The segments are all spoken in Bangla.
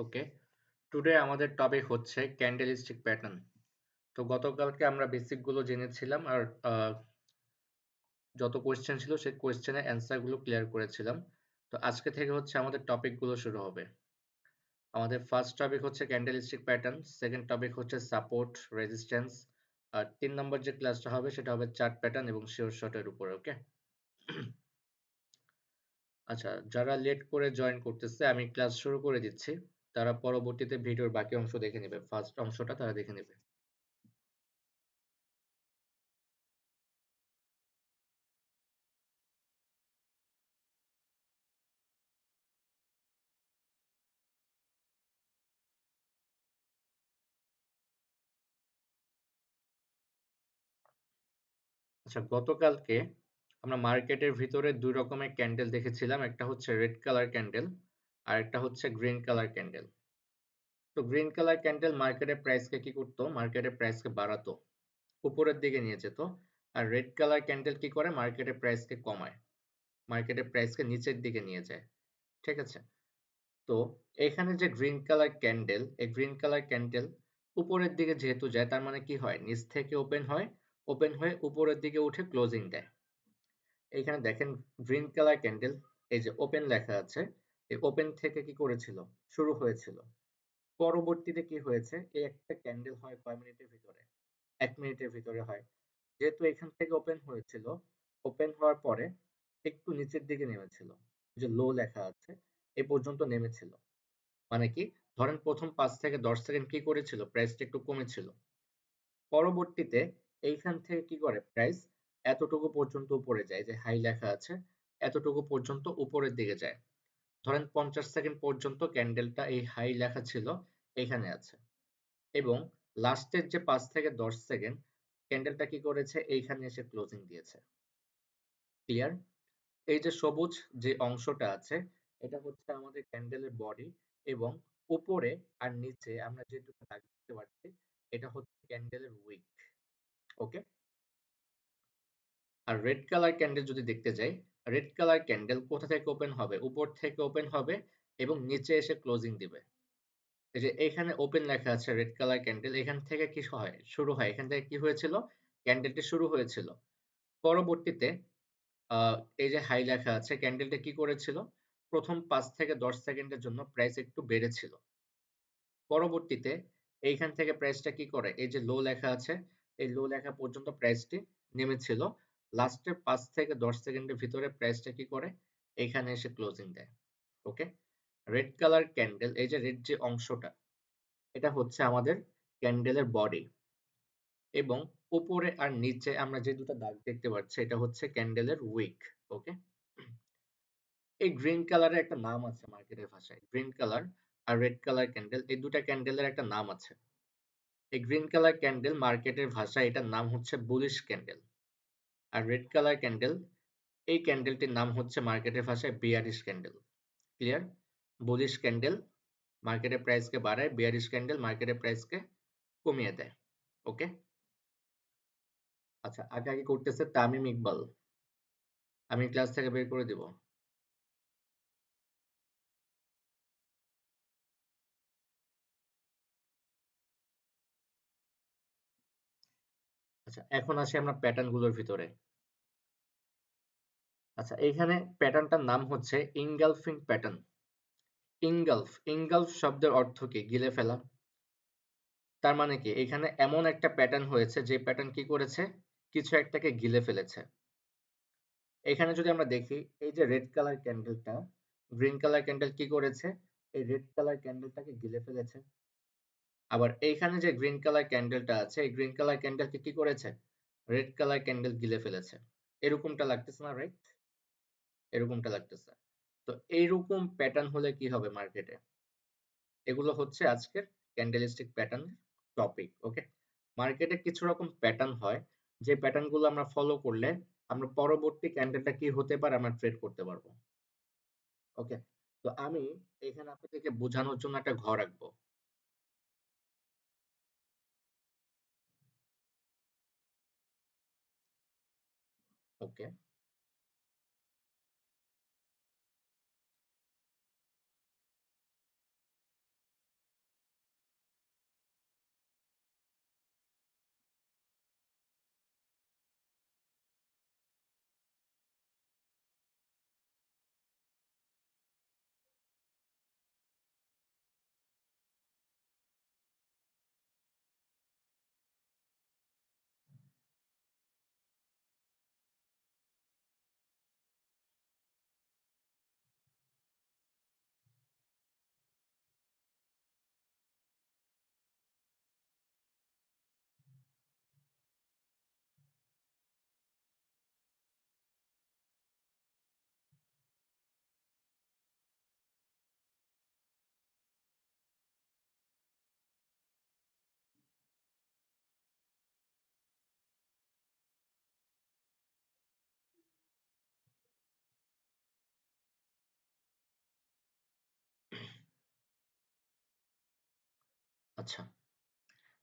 ওকে, টুডে আমাদের টপিক হচ্ছে ক্যান্ডেলিস্টিক প্যাটার্ন। তো গতকালকে আমরা বেসিক গুলো জেনেছিলাম আর যত কোয়েশ্চেন ছিল সেই কোয়েশ্চেনের অ্যান্সার গুলো ক্লিয়ার করেছিলাম। তো আজকে থেকে হচ্ছে আমাদের টপিক গুলো শুরু হবে। আমাদের ফার্স্ট টপিক হচ্ছে ক্যান্ডেলিস্টিক প্যাটার্ন, সেকেন্ড টপিক হচ্ছে সাপোর্ট, রেজিস্ট্যান্স, আর 3 নম্বর যে ক্লাসটা হবে সেটা হবে চার্ট প্যাটার্ন এবং শিওর শর্টের উপরে। ওকে, আচ্ছা, যারা লেট করে জয়েন করতেছে আমি ক্লাস শুরু করে দিচ্ছি, তারা পরবর্তীতে ভিডিওর বাকি অংশ দেখে নেবে, ফার্স্ট অংশটা তারা দেখে নেবে। আচ্ছা, গতকালকে আমরা মার্কেটের ভিতরে দুই রকমের ক্যান্ডেল দেখেছিলাম, একটা হচ্ছে রেড কালার ক্যান্ডেল আর একটা হচ্ছে গ্রিন কালার ক্যান্ডেল। তো গ্রিন কালার ক্যান্ডেল মার্কেটের প্রাইসকে কি করতো, মার্কেটের প্রাইসকে বাড়াতো, উপরের দিকে নিয়ে যেত। আর রেড কালার ক্যান্ডেল কি করে, মার্কেটের প্রাইসকে কমায়, মার্কেটের প্রাইসকে নিচের দিকে নিয়ে যায়। ঠিক আছে, তো এখানে যে গ্রিন কালার ক্যান্ডেল, এই গ্রিন কালার ক্যান্ডেল উপরের দিকে যেহেতু যায়, তার মানে কি হয়, নিচ থেকে ওপেন হয়, ওপেন হয়ে উপরের দিকে উঠে ক্লোজিং দেয়। এইখানে দেখেন গ্রিন কালার ক্যান্ডেল, এই যে ওপেন লেখা আছে, এই ওপেন থেকে কি করেছিল, শুরু হয়েছিল। পরবর্তীতে কি হয়েছে, এই একটা ক্যান্ডেল হয় কয় মিনিটের ভিতরে, 1 মিনিটের ভিতরে হয়। যেহেতু এখান থেকে ওপেন হয়েছিল, ওপেন হওয়ার পরে একটু নিচের দিকে নেমেছিল, যে লো লেখা আছে এ পর্যন্ত নেমেছিল। মানে কি, ধরেন প্রথম 5 থেকে 10 সেকেন্ড কি করেছিল, প্রাইসটা একটু কমেছিল। পরবর্তীতে এইখান থেকে কি করে, প্রাইস এতটুকু পর্যন্ত উপরে যায়, যে হাই লেখা আছে এতটুকু পর্যন্ত উপরের দিকে যায়। ধরেন 50 সেকেন্ড পর্যন্ত ক্যান্ডেলটা এই হাই লেখা ছিল এখানে আছে, এবং লাস্টের যে 5 থেকে 10 সেকেন্ড ক্যান্ডেলটা কি করেছে, এইখানে এসে ক্লোজিং দিয়েছে। ক্লিয়ার? এই যে সবুজ যে অংশটা আছে, এটা হচ্ছে আমাদের ক্যান্ডেলের বডি, এবং উপরে আর নিচে আমরা যে দুটো দাগ দেখতে পাচ্ছি, এটা হচ্ছে ক্যান্ডেলের উইক। ওকে, আর রেড কালার ক্যান্ডেল যদি দেখতে যাই, রেড কালার ক্যান্ডেল কোথা থেকে ওপেন হবে, উপর থেকে ওপেন হবে এবং নিচে এসে ক্লোজিং দিবে। এই যে এখানে ওপেন লেখা আছে রেড কালার ক্যান্ডেল, এখান থেকে কি হয়, শুরু হয়, এখান থেকে কি হয়েছিল, ক্যান্ডেলটি শুরু হয়েছিল। পরবর্তীতে এই যে হাই লেখা আছে, ক্যান্ডেলটা কি করেছিল, প্রথম 5 থেকে 10 সেকেন্ডের জন্য প্রাইস একটু বেড়েছিল। পরবর্তীতে এইখান থেকে প্রাইসটা কি করে, এই যে লো লেখা আছে, এই লো লেখা পর্যন্ত প্রাইসটি নেমেছিল। লাস্টের 5 থেকে 10 সেকেন্ডের ভিতরে প্রাইসটা কি করে, এইখানে এসে ক্লোজিং দেয়। ওকে, রেড কালার ক্যান্ডেল, এই যে রেড যে অংশটা, এটা হচ্ছে আমাদের ক্যান্ডেলের বডি, এবং উপরে আর নিচে আমরা যে দুটো দাগ দেখতে পাচ্ছি এটা হচ্ছে ক্যান্ডেলের উইক। ওকে, এই গ্রিন কালারের একটা নাম আছে মার্কেটের ভাষায়, গ্রিন কালার আর রেড কালার ক্যান্ডেল, এই দুটা ক্যান্ডেলের একটা নাম আছে। এই গ্রিন কালার ক্যান্ডেল মার্কেটের ভাষায় এটার নাম হচ্ছে বুলিশ ক্যান্ডেল, আর রেড কালার ক্যান্ডেল, এই ক্যান্ডেলটির নাম হচ্ছে মার্কেটের ভাষায় bearish candle. Clear? Bullish candle মার্কেটের প্রাইসকে বাড়ায়, বিয়ারিশ ক্যান্ডেল মার্কেটের প্রাইসকে কমিয়ে দেয়। ওকে, আচ্ছা, আগে আগে করতেছে তামিম ইকবাল, আমি ক্লাস থেকে বের করে দিব। আচ্ছা, এখন আসি আমরা প্যাটার্ন গুলোর ভিতরে। আচ্ছা, এইখানে প্যাটার্নটার নাম হচ্ছে ইনগালফিং প্যাটার্ন। ইনগালফ, ইনগালফ শব্দের অর্থ কি, গিলে ফেলা। তার মানে কি, এখানে এমন একটা প্যাটার্ন হয়েছে যে প্যাটার্ন কি করেছে, কিছু একটাকে গিলে ফেলেছে। এখানে যদি আমরা দেখি, এই যে রেড কালার ক্যান্ডেলটা, গ্রিন কালার ক্যান্ডেল কি করেছে, এই রেড কালার ক্যান্ডেলটাকে গিলে ফেলেছে। আবার এইখানে যে গ্রিন কালার ক্যান্ডেলটা আছে, এই গ্রিন কালার ক্যান্ডেলকে কি করেছে, রেড কালার ক্যান্ডেল গিলে ফেলেছে। এরকমটা লাগতেছে না, রাইট? এরকমটা লাগতেছে। তো এইরকম প্যাটার্ন হলে কি হবে মার্কেটে, এগুলো হচ্ছে আজকের ক্যান্ডেলিস্টিক প্যাটার্ন টপিক। ওকে, মার্কেটে কিছু রকম প্যাটার্ন হয়, যে প্যাটার্ন গুলো আমরা ফলো করলে আমরা পরবর্তী ক্যান্ডেলটা কি হতে পারে আমরা ট্রেড করতে পারবো। ওকে, তো আমি এখানে আপনাদেরকে বোঝানোর জন্য একটা ঘর আঁকবো। ওকে, আচ্ছা,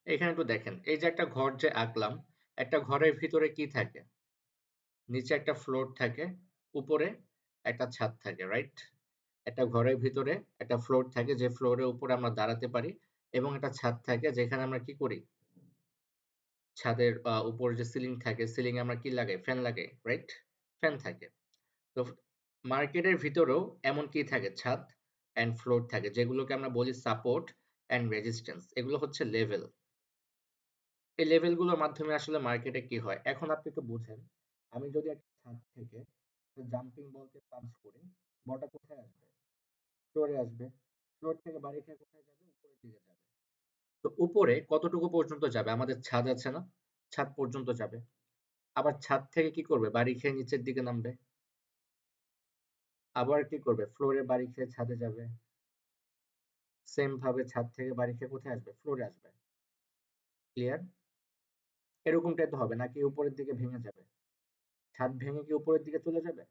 এখানে একটু দেখেন, এই যে একটা ঘর যে আঁকলাম, একটা ঘরের ভিতরে কি থাকে? নিচে একটা ফ্লোর থাকে, উপরে একটা ছাদ থাকে, রাইট? একটা ঘরের ভিতরে একটা ফ্লোর থাকে, যে ফ্লোরের উপরে আমরা দাঁড়াতে পারি, এবং একটা ছাদ থাকে যেখানে আমরা কি করি? ছাদের উপরে যে সিলিং থাকে, সিলিং এ আমরা কি লাগাই? ফ্যান লাগাই, রাইট? ফ্যান থাকে। তো মার্কেটের ভিতরেও এমন কি থাকে? ছাদ অ্যান্ড ফ্লোর থাকে, যেগুলোকে আমরা বলি সাপোর্ট অ্যান্ড রেজিস্ট্যান্স। এগুলো হচ্ছে লেভেল। এই লেভেলগুলোর মাধ্যমে আসলে মার্কেটে কি হয়? এখন আপনি একটু বুঝেন, আমি যদি একটা ছাদ থেকে জাম্পিং বলকে পাঞ্চ করি, বলটা কোথায় আসবে? ফ্লোরে আসবে। ফ্লোর থেকে বাড়ি খেয়ে কোথায় যাবে? উপরের দিকে যাবে। তো উপরে কতটুকু পর্যন্ত যাবে? আমাদের ছাদ আছে না? ছাদ পর্যন্ত যাবে। আবার ছাদ থেকে কি করবে? বাড়ি খেয়ে নিচের দিকে নামবে। আবার কি করবে? ফ্লোরে বাড়ি খেয়ে ছাদে যাবে। সেম ভাবে ছাদ থেকে বাড়ি খেয়ে কোথায় আসবে? ফ্লোরে আসবে। ক্লিয়ার? এরকমটাই তো হবে, নাকি উপরের দিকে ভেঙে যাবে? ছাদ ভেঙে কি উপরের দিকে চলে যাবে?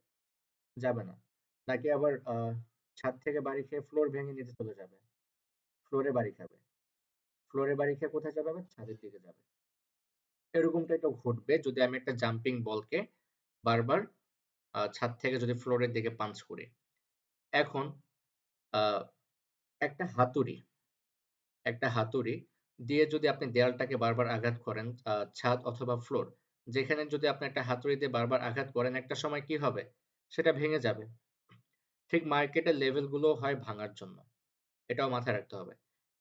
যাবে না। নাকি আবার ছাদ থেকে বাড়ি খেয়ে ফ্লোর ভেঙে নিচে চলে যাবে? ফ্লোরে বাড়ি খাবে। ফ্লোরে বাড়ি খেয়ে কোথায় যাবে? আবার ছাদের দিকে যাবে। এরকমটাই তো ঘটবে যদি আমি একটা জাম্পিং বলকে বারবার ছাদ থেকে যদি ফ্লোরের দিকে পাঞ্চ করি। এখন আহ, একটা হাতুড়ি একটা হাতুড়ি দিয়ে যদি আপনি দেয়ালটাকে বারবার আঘাত করেন, ছাদ অথবা ফ্লোর, যেখানে যদি আপনি একটা হাতুড়ি দিয়ে বারবার আঘাত করেন, একটা সময় কি হবে? সেটা ভেঙে যাবে। ঠিক মার্কেটের লেভেল গুলো হয় ভাঙার জন্য। এটাও মাথায় রাখতে হবে।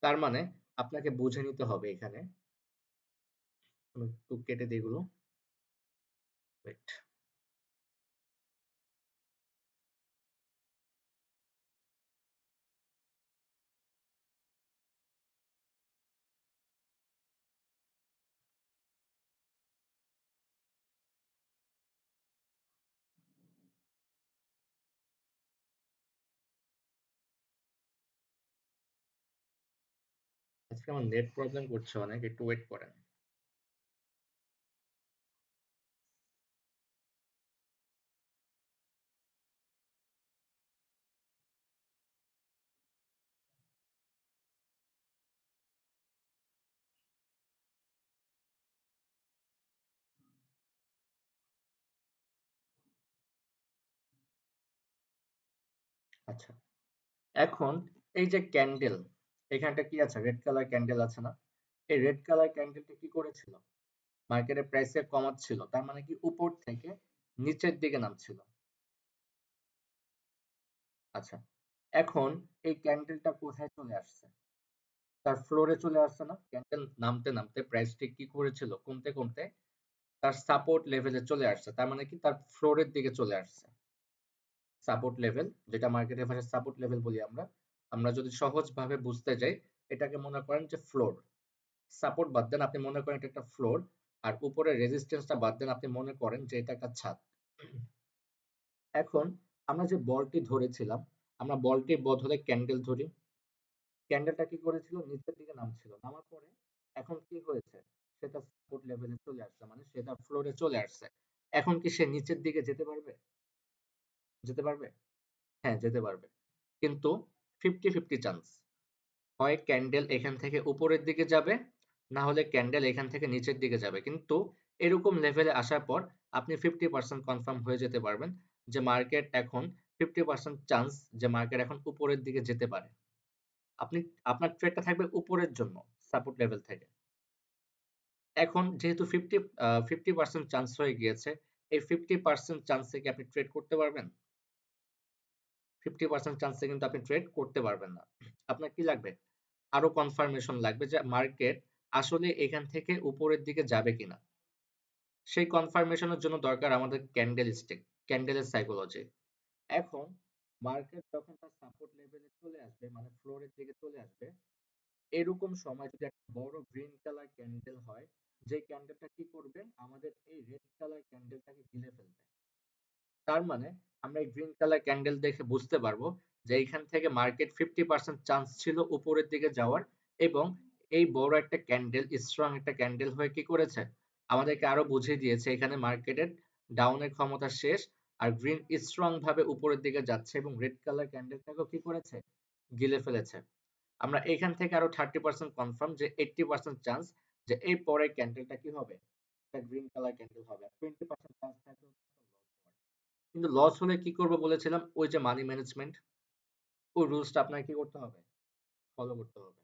তার মানে আপনাকে বুঝে নিতে হবে এখানে। আমি একটু কেটে দিই এগুলো। ওয়েট। আজকে আমার নেট প্রবলেম করছে অনেক, একটু ওয়েট করেন। আচ্ছা, এখন এই যে ক্যান্ডেল, এখানটা কি আছে? রেড কালার ক্যান্ডেল আছে না? এই রেড কালার ক্যান্ডেলটা কি করেছিল? মার্কেটের প্রাইসে কমাচ্ছিল, তার মানে কি উপর থেকে নিচের দিকে নামছিল। আচ্ছা, এখন এই ক্যান্ডেলটা কোথায় চলে আসছে? তার ফ্লোরে চলে আসছে না? ক্যান্ডেল নামতে নামতে প্রাইসটি কি করেছিল? কমতে কমতে তার সাপোর্ট লেভেলে চলে আসছে, তার মানে কি তার ফ্লোরের দিকে চলে আসছে। সাপোর্ট লেভেল, যেটা মার্কেটের ভাষায় সাপোর্ট লেভেল বলি আমরা, আমরা যদি সহজ ভাবে বুঝতে যাই, এটাকে মনে করেন যে ফ্লোর। সাপোর্ট বাদ দেন, আপনি মনে করেন এটা একটা ফ্লোর, আর উপরে রেজিস্ট্যান্সটা বাদ দেন, আপনি মনে করেন যে এটা একটা ছাদ। এখন আমরা যে বলটি ধরেছিলাম, আমরা বলটির বদলে ক্যান্ডেল ধরি। ক্যান্ডেলটা কি করেছিল? নিচের দিকে নামছিল, নামার পরে এখন কি হয়েছে? সেটা সাপোর্ট লেভেলে চলে আসছে, মানে সেটা ফ্লোরে চলে আসছে। এখন কি সে নিচের দিকে যেতে পারবে? যেতে পারবে? হ্যাঁ, যেতে পারবে। কিন্তু 50-50 চান্স। হয় ক্যান্ডেল এখান থেকে উপরের দিকে যাবে, না হলে ক্যান্ডেল এখান থেকে নিচের দিকে যাবে। কিন্তু এরকম লেভেলে আসার পর আপনি 50% কনফার্ম হয়ে যেতে পারবেন যে মার্কেট এখন 50% চান্স যে মার্কেট এখন উপরের দিকে যেতে পারে। আপনি আপনার ট্রেডটা থাকবে উপরের জন্য, সাপোর্ট লেভেল থেকে। এখন যেহেতু 50% চান্স হয়ে গিয়েছে, এই 50% চান্সে কি আপনি ট্রেড করতে পারবেন? 50% চান্সে কিন্তু আপনি ট্রেড করতে পারবেন না। আপনার কি লাগবে? আরো কনফার্মেশন লাগবে যে মার্কেট আসলে এখান থেকে উপরের দিকে যাবে কিনা। সেই কনফার্মেশনের জন্য দরকার আমাদের ক্যান্ডেল স্টিক, ক্যান্ডেলের সাইকোলজি। এখন মার্কেট যখন তার সাপোর্ট লেভেলে চলে আসবে, মানে ফ্লোরের দিকে চলে আসবে, এরকম সময় যদি একটা বড় গ্রিন কালার ক্যান্ডেল হয়, যে ক্যান্ডেলটা কি করবে? আমাদের এই রেড কালার ক্যান্ডেলটাকে গিলে ফেলবে। তার মানে আমরা এই গ্রিন কালার ক্যান্ডেল দেখে বুঝতে পারবো যে এইখান থেকে মার্কেট 50% চান্স ছিল উপরের দিকে যাওয়ার, এবং এই বড় একটা ক্যান্ডেল, স্ট্রং একটা ক্যান্ডেল হয়ে কি করেছে? আমাদেরকে আরো বুঝিয়ে দিয়েছে এখানে মার্কেটের ডাউনের ক্ষমতা শেষ, আর গ্রিন স্ট্রং ভাবে উপরের দিকে যাচ্ছে, এবং রেড কালার ক্যান্ডেলটাকেও কি করেছে? গিলে ফেলেছে। আমরা এখান থেকে আরো 30% কনফার্ম যে 80% চান্স যে এই পরের ক্যান্ডেলটা কি হবে, একটা গ্রিন কালার ক্যান্ডেল হবে, আর 20% চান্স থাকবে লস হওয়ার। কিন্তু লস হলে কি করবো বলেছিলাম, ওই যে মানি ম্যানেজমেন্ট, ওই রুলসটা আপনাকে কি করতে হবে, ফলো করতে হবে।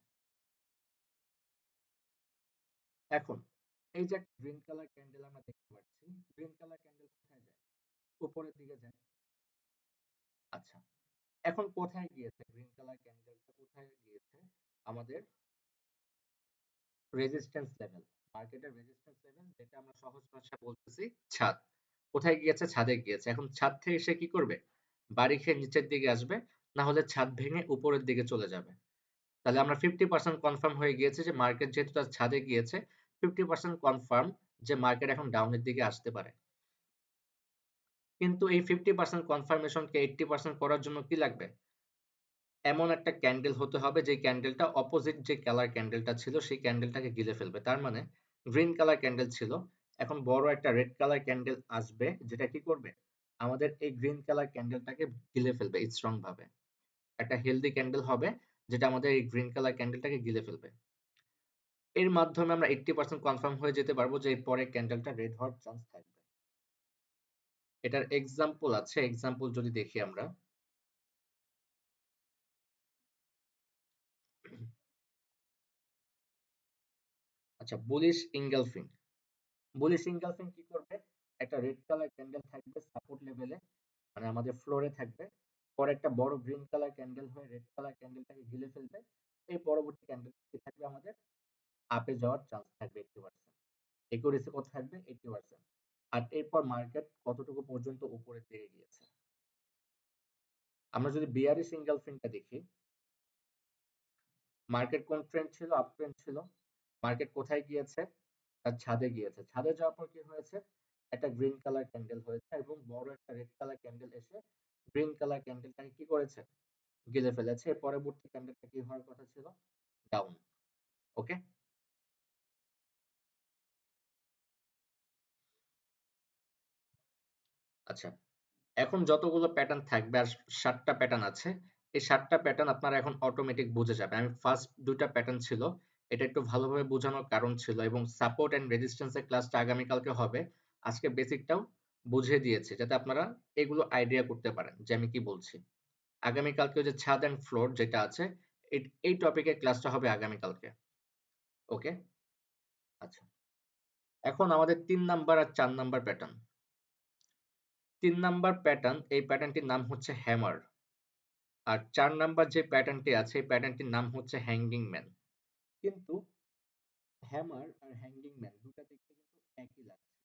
এখন এই যে গ্রিন কালার ক্যান্ডেল আমরা দেখতে পাচ্ছি, গ্রিন কালার ক্যান্ডেল কোথায় যায়, উপরের দিকে যায়। আচ্ছা, এখন কোথায় গিয়েছে গ্রিন কালার ক্যান্ডেলটা, কোথায় গিয়েছে, আমাদের রেজিস্ট্যান্স লেভেল, মার্কেটের রেজিস্ট্যান্স লেভেল, যেটা আমরা সহজ ভাষায় বলতেছি ছাদ। কোথায় গিয়েছে, ছাদে গিয়েছে। এখন ছাদ থেকে সে কি করবে, বাড়ি খেয়ে নিচের দিকে আসবে, না হলে ছাদ ভেঙে উপরের দিকে চলে যাবে। তাহলে আমরা 50% কনফার্ম হয়ে গিয়েছে যে মার্কেট যেহেতু তার ছাদে গিয়েছে, 50% কনফার্ম যে মার্কেট এখন ডাউনের দিকে আসতে পারে। কিন্তু এই 50% কনফার্মেশনকে 80% করার জন্য কি লাগবে, এমন একটা ক্যান্ডেল হতে হবে যে ক্যান্ডেলটা অপোজিট যে কালার ক্যান্ডেলটা ছিল সেই ক্যান্ডেলটাকে গিলে ফেলবে। তার মানে গ্রিন কালার ক্যান্ডেল ছিল, এখন বড় একটা রেড কালার ক্যান্ডেল আসবে, যেটা কি করবে, আমাদের এই গ্রিন কালার ক্যান্ডেলটাকে গিলে ফেলবে স্ট্রং ভাবে। একটা হেলদি ক্যান্ডেল হবে যেটা আমাদের এই গ্রিন কালার ক্যান্ডেলটাকে গিলে ফেলবে। এর মাধ্যমে আমরা 80% কনফার্ম হয়ে যেতে পারবো যে এর পরে ক্যান্ডেলটা রেড হওয়ার চান্স থাকবে। এটার এক্সাম্পল আছে, এক্সাম্পল যদি দেখি আমরা, আচ্ছা বুলিশ ইঙ্গেলফিং। বুলিশ ইঙ্গেলফিং কি করবে, একটা রেড কালার ক্যান্ডেল থাকবে সাপোর্ট লেভেলে, মানে আমাদের ফ্লোরে থাকবে, পরে একটা বড় গ্রিন কালার ক্যান্ডেল হয়ে রেড কালার ক্যান্ডেলটাকে গিলে ফেলবে। এই পরবর্তী ক্যান্ডেল কি থাকবে, আমাদের আপে যাওয়ার চান্স থাকবে 80%, একুরেসি কত থাকবে 80%। আর এরপর মার্কেট কতটুকু পর্যন্ত উপরের দিকে গিয়েছে। আমরা যদি বিয়ারিশ ইঙ্গেলফিংটা দেখি, মার্কেট কোন ট্রেন্ড ছিল, আপ ট্রেন্ড ছিল, মার্কেট কোথায় গিয়েছে, তার ছাদে গিয়েছে, ছাদে যাওয়ার পর কি হয়েছে, একটা গ্রিন কালার ক্যান্ডেল হয়েছে এবং বড় একটা রেড কালার ক্যান্ডেল এসে গ্রিন কালার ক্যান্ডেলটাকে কি করেছে, গিলে ফেলেছে। এর পরবর্তী ক্যান্ডেলটা কি হওয়ার কথা ছিল, ডাউন। ওকে, আচ্ছা, এখন যতগুলো প্যাটার্ন থাকবে, আর 7টা প্যাটার্ন আছে, এই 7টা প্যাটার্ন আপনারা এখন অটোমেটিক বুঝে যাবে। আমি ফার্স্ট 2টা প্যাটার্ন ছিল, এটা একটু ভালোভাবে বোঝানোর কারণ ছিল, এবং সাপোর্ট এন্ড রেজিস্ট্যান্স এর ক্লাসটা আগামীকালকে হবে। আজকে বেসিকটাও বুঝিয়ে দিয়েছি যাতে আপনারা এগুলো আইডিয়া করতে পারেন যে আমি কি বলছি। আগামীকালকে ওই যে ছাদ এন্ড ফ্লোর যেটা আছে, এই টপিকের ক্লাসটা হবে আগামীকালকে। ওকে, আচ্ছা, এখন আমাদের 3 নাম্বার আর 4 নাম্বার প্যাটার্ন। 3 নাম্বার প্যাটার্ন, এই প্যাটার্নটির নাম হচ্ছে হ্যামার। আর 4 নাম্বার যে প্যাটার্নটি আছে, এই প্যাটার্নটির নাম হচ্ছে হ্যাঙ্গিং ম্যান। কিন্তু হ্যামার আর হ্যাঙ্গিং ম্যান দুটা দেখতে কিন্তু একই লাগছে,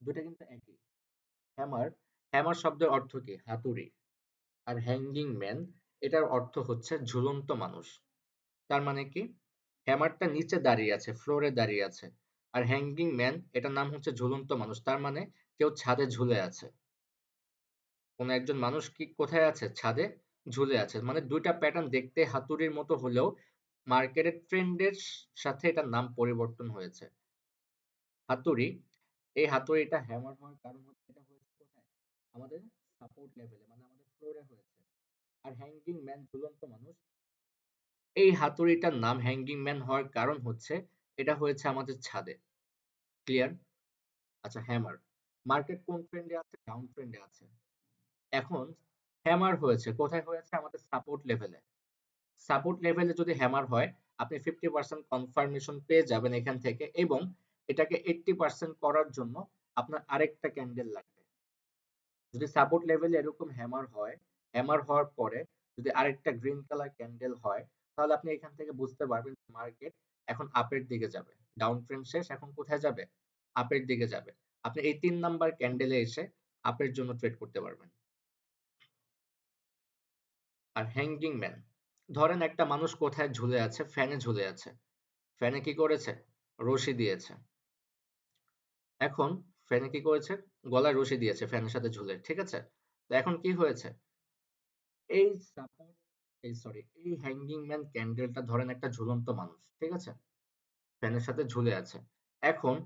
দুটা কিন্তু একই। হ্যামার, হ্যামার শব্দের অর্থ কি, হাতুড়ি। আর হ্যাঙ্গিং ম্যান, এটার অর্থ হচ্ছে ঝুলন্ত মানুষ। তার মানে কি, হ্যামারটা নিচে দাঁড়িয়ে আছে, ফ্লোরে দাঁড়িয়ে আছে, আর হ্যাঙ্গিং ম্যান এটার নাম হচ্ছে ঝুলন্ত মানুষ। তার মানে কেউ ছাদে ঝুলে আছে, কোন একজন মানুষ কি কোথায় আছে, ছাদে ঝুলে আছে। মানে দুইটা প্যাটার্ন দেখতে হাতুড়ির মতো হলেও মার্কেটের ট্রেন্ডের সাথে এটার নাম পরিবর্তন হয়েছে। হাতুড়ি, এই হাতুড়িটা হ্যামার হওয়ার কারণ হচ্ছে এটা হয়েছে কোথায়, আমাদের সাপোর্ট লেভেলে, মানে আমাদের ফ্লোরে হয়েছে। আর হ্যাঙ্গিং ম্যান, ঝুলন্ত মানুষ, এই হাতুড়িটার নাম হ্যাঙ্গিং ম্যান হওয়ার কারণ হচ্ছে এটা হয়েছে আমাদের ছাদে। ক্লিয়ার? আচ্ছা, হ্যামার, মার্কেট কোন ট্রেন্ডে আছে, ডাউন ট্রেন্ডে আছে। এখন হ্যামার হয়েছে কোথায়, হয়েছে আমাদের সাপোর্ট লেভেলে। সাপোর্ট লেভেলে যদি হ্যামার হয়, আপনি 50% কনফার্মেশন পেয়ে যাবেন এখান থেকে, এবং এটাকে 80% করার জন্য আপনার আরেকটা ক্যান্ডেল লাগবে। যদি সাপোর্ট লেভেলে এরকম হ্যামার হয়, হ্যামার হওয়ার পরে যদি আরেকটা গ্রিন কালার ক্যান্ডেল হয়, তাহলে আপনি এখান থেকে বুঝতে পারবেন মার্কেট এখন আপের দিকে যাবে। ডাউন ট্রেন্ড শেষ, এখন কোথায় যাবে, আপের দিকে যাবে। আপনি এই 3 নাম্বার ক্যান্ডেলে এসে আপের জন্য ট্রেড করতে পারবেন। আর হ্যাঙ্গিং ম্যান, ধরেন একটা মানুষ কোথায় ঝুলে আছে, ফ্যানে ঝুলে আছে, ফ্যানে কি করেছে, রশি দিয়েছে। এখন ফ্যানে কি করেছে, গলায় রশি দিয়েছে ফ্যানের সাথে ঝুলে, ঠিক আছে। তো এখন কি হয়েছে, এই সাপোর্ট, এই সরি, এই হ্যাঙ্গিং ম্যান ক্যান্ডেলটা ধরেন একটা ঝুলন্ত মানুষ, ঠিক আছে, ফ্যানের সাথে ঝুলে আছে। এখন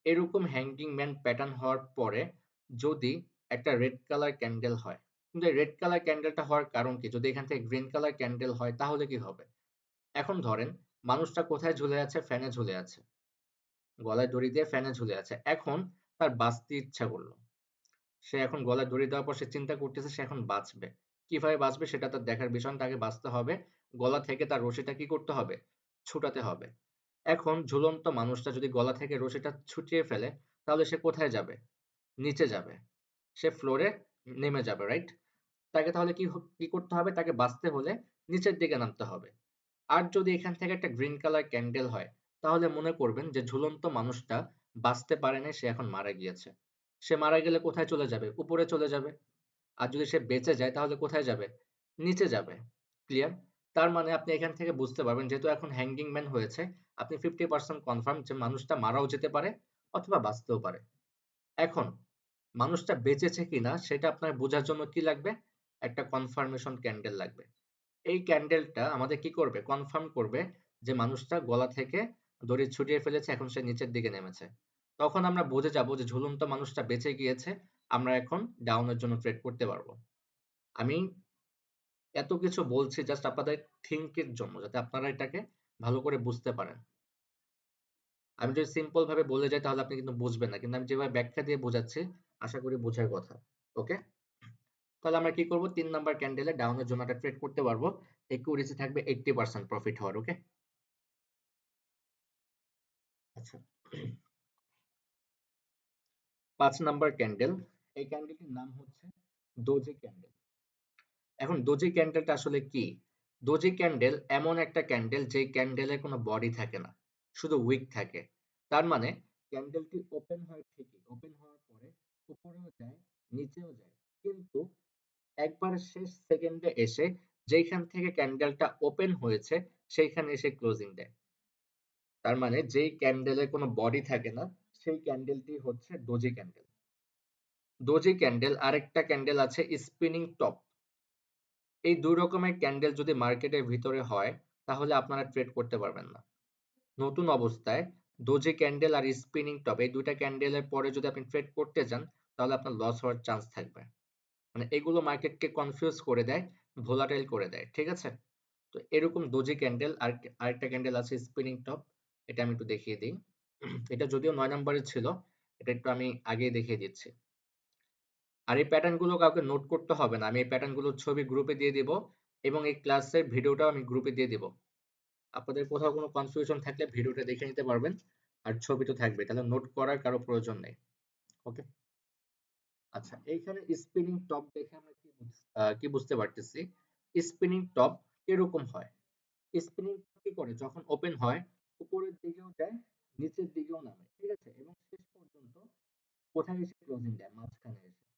এরকম হ্যাঙ্গিং ম্যান প্যাটার্ন হওয়ার পরে যদি একটা রেড কালার ক্যান্ডেল হয়, কিন্তু রেড কালার ক্যান্ডেলটা হওয়ার কারণ কি, যদি এখান থেকে গ্রিন কালার ক্যান্ডেল হয় তাহলে কি হবে, এখন ধরেন মানুষটা কোথায় ঝুলে আছে? ফ্যানে ঝুলে আছে। গলায় দড়ি দিয়ে ফ্যানে ঝুলে আছে। এখন তার বাঁচতে ইচ্ছা করলো। সে এখন গলায় দড়ি দেওয়ার পর সে চিন্তা করতেছে সে এখন বাঁচবে। কিভাবে বাঁচবে সেটা তার দেখার বিষয় না, তাকে বাঁচতে হবে। গলা থেকে তার রশিটা কি করতে হবে? ছুটাতে হবে। এখন ঝুলন্ত মানুষটা যদি গলা থেকে রশিটা ছুটিয়ে ফেলে, তাহলে সে কোথায় যাবে? নিচে যাবে। সে ফ্লোরে নেমে যাবে, রাইট? তাকে তাহলে কি করতে হবে? তাকে বাঁচতে হলে নিচের দিকে নামতে হবে। আর যদি এখান থেকে একটা গ্রিন কালার ক্যান্ডেল হয়, তাহলে মনে করবেন যে ঝুলন্ত মানুষটা বাঁচতে পারে নাই, সে এখন মারা গিয়েছে। সে মারা গেলে কোথায় চলে যাবে? উপরে চলে যাবে। আর যদি সে বেঁচে যায় তাহলে কোথায় যাবে? নিচে যাবে। ক্লিয়ার? তার মানে আপনি এখান থেকে বুঝতে পারবেন যেহেতু এখন হ্যাঙ্গিং ম্যান হয়েছে, আপনি 50% কনফার্ম যে মানুষটা মারাও যেতে পারে অথবা বাঁচতেও পারে। এখন মানুষটা বেঁচেছে কিনা সেটা আপনার বোঝার জন্য কি লাগবে? একটা কনফার্মেশন ক্যান্ডেল লাগবে। এই ক্যান্ডেলটা আমাদের কি করবে? কনফার্ম করবে যে মানুষটা গলা থেকে দড়ি ছুটিয়ে ফেলেছে, এখন সে নিচের দিকে নেমেছে। তখন আমরা বুঝে যাব যে ঝুলন্ত মানুষটা বেঁচে গিয়েছে। আমরা এখন ডাউনের জন্য ট্রেড করতে পারবো। আমি এত কিছু বলছি জাস্ট আপনাদের থিংকের জন্য, যাতে আপনারা এটাকে ভালো করে বুঝতে পারেন। আমি যদি সিম্পল ভাবে বলে যাই তাহলে আপনি কিন্তু বুঝবেন না। কিন্তু আমি যেভাবে ব্যাখ্যা দিয়ে বোঝাচ্ছি, আশা করি বোঝার কথা। ওকে? তাহলে আমরা কি করব? ৩ নাম্বার ক্যান্ডেলে ডাউনের জন্য একটা ট্রেড করতে পারবো। একুরেসি থাকবে 80% প্রফিট হওয়ার। ওকে? আচ্ছা। ৫ নাম্বার ক্যান্ডেল। এই ক্যান্ডেলটির নাম হচ্ছে দোজি ক্যান্ডেল। এখন দোজি ক্যান্ডেলটা আসলে কি? দোজি ক্যান্ডেল এমন একটা ক্যান্ডেল যেই ক্যান্ডেলে কোনো বডি থাকে না, শুধু উইক থাকে। তার মানে ক্যান্ডেলটি ওপেন হয় ঠিকই, ওপেন হওয়ার পরে উপরেও যায়, নিচেও যায়, কিন্তু একবার শেষ সেকেন্ডে এসে যেইখান থেকে ক্যান্ডেলটা ওপেন হয়েছে সেইখানে এসে ক্লোজিং দেয়। তার মানে যেই ক্যান্ডেলে কোনো বডি থাকে না, সেই ক্যান্ডেলটি হচ্ছে ডোজি ক্যান্ডেল। ডোজি ক্যান্ডেল, আরেকটা ক্যান্ডেল আছে স্পিনিং টপ। এই দুই রকমের ক্যান্ডেল যদি মার্কেটের ভিতরে হয়, তাহলে আপনারা ট্রেড করতে পারবেন না। নতুন অবস্থায় ডোজি ক্যান্ডেল আর স্পিনিং টপ, এই দুইটা ক্যান্ডেলের পরে যদি আপনি ট্রেড করতে যান, তাহলে আপনার লস হওয়ার চান্স থাকবে। মানে এগুলো মার্কেটকে কনফিউজ করে দেয়, ভোলাটাইল করে দেয়। ঠিক আছে? তো এরকম ডোজি ক্যান্ডেল, আরেকটা ক্যান্ডেল আছে স্পিনিং টপ। এটা আমি একটু দেখিয়ে দিই। এটা যদিও ৯ নম্বরে ছিল, এটা একটু আমি আগেই দেখিয়ে দিচ্ছি। আর এই প্যাটার্ন গুলো কাউকে নোট করতে হবে না। আমি এই প্যাটার্ন গুলোর ছবি গ্রুপে দিয়ে দিব এবং এই ক্লাসের ভিডিওটাও আমি গ্রুপে দিয়ে দিব। আপনাদের কোথাও কোনো কনফিউশন থাকলে ভিডিওটা দেখে নিতে পারবেন। আর ছবি তো থাকবে, তাহলে নোট করার কারো প্রয়োজন নেই। ওকে? আচ্ছা, এইখানে স্পিনিং টপ দেখে আমরা কি বুঝতে পারতেছি? স্পিনিং টপ এরকম হয়। স্পিনিং কি করে? যখন ওপেন হয়, উপরের দিকেও যায়, নিচের দিকেও নামে। ঠিক আছে? এবং শেষ পর্যন্ত কোথায় এসে ক্লোজিং দেয়? মাঝখানে এসে।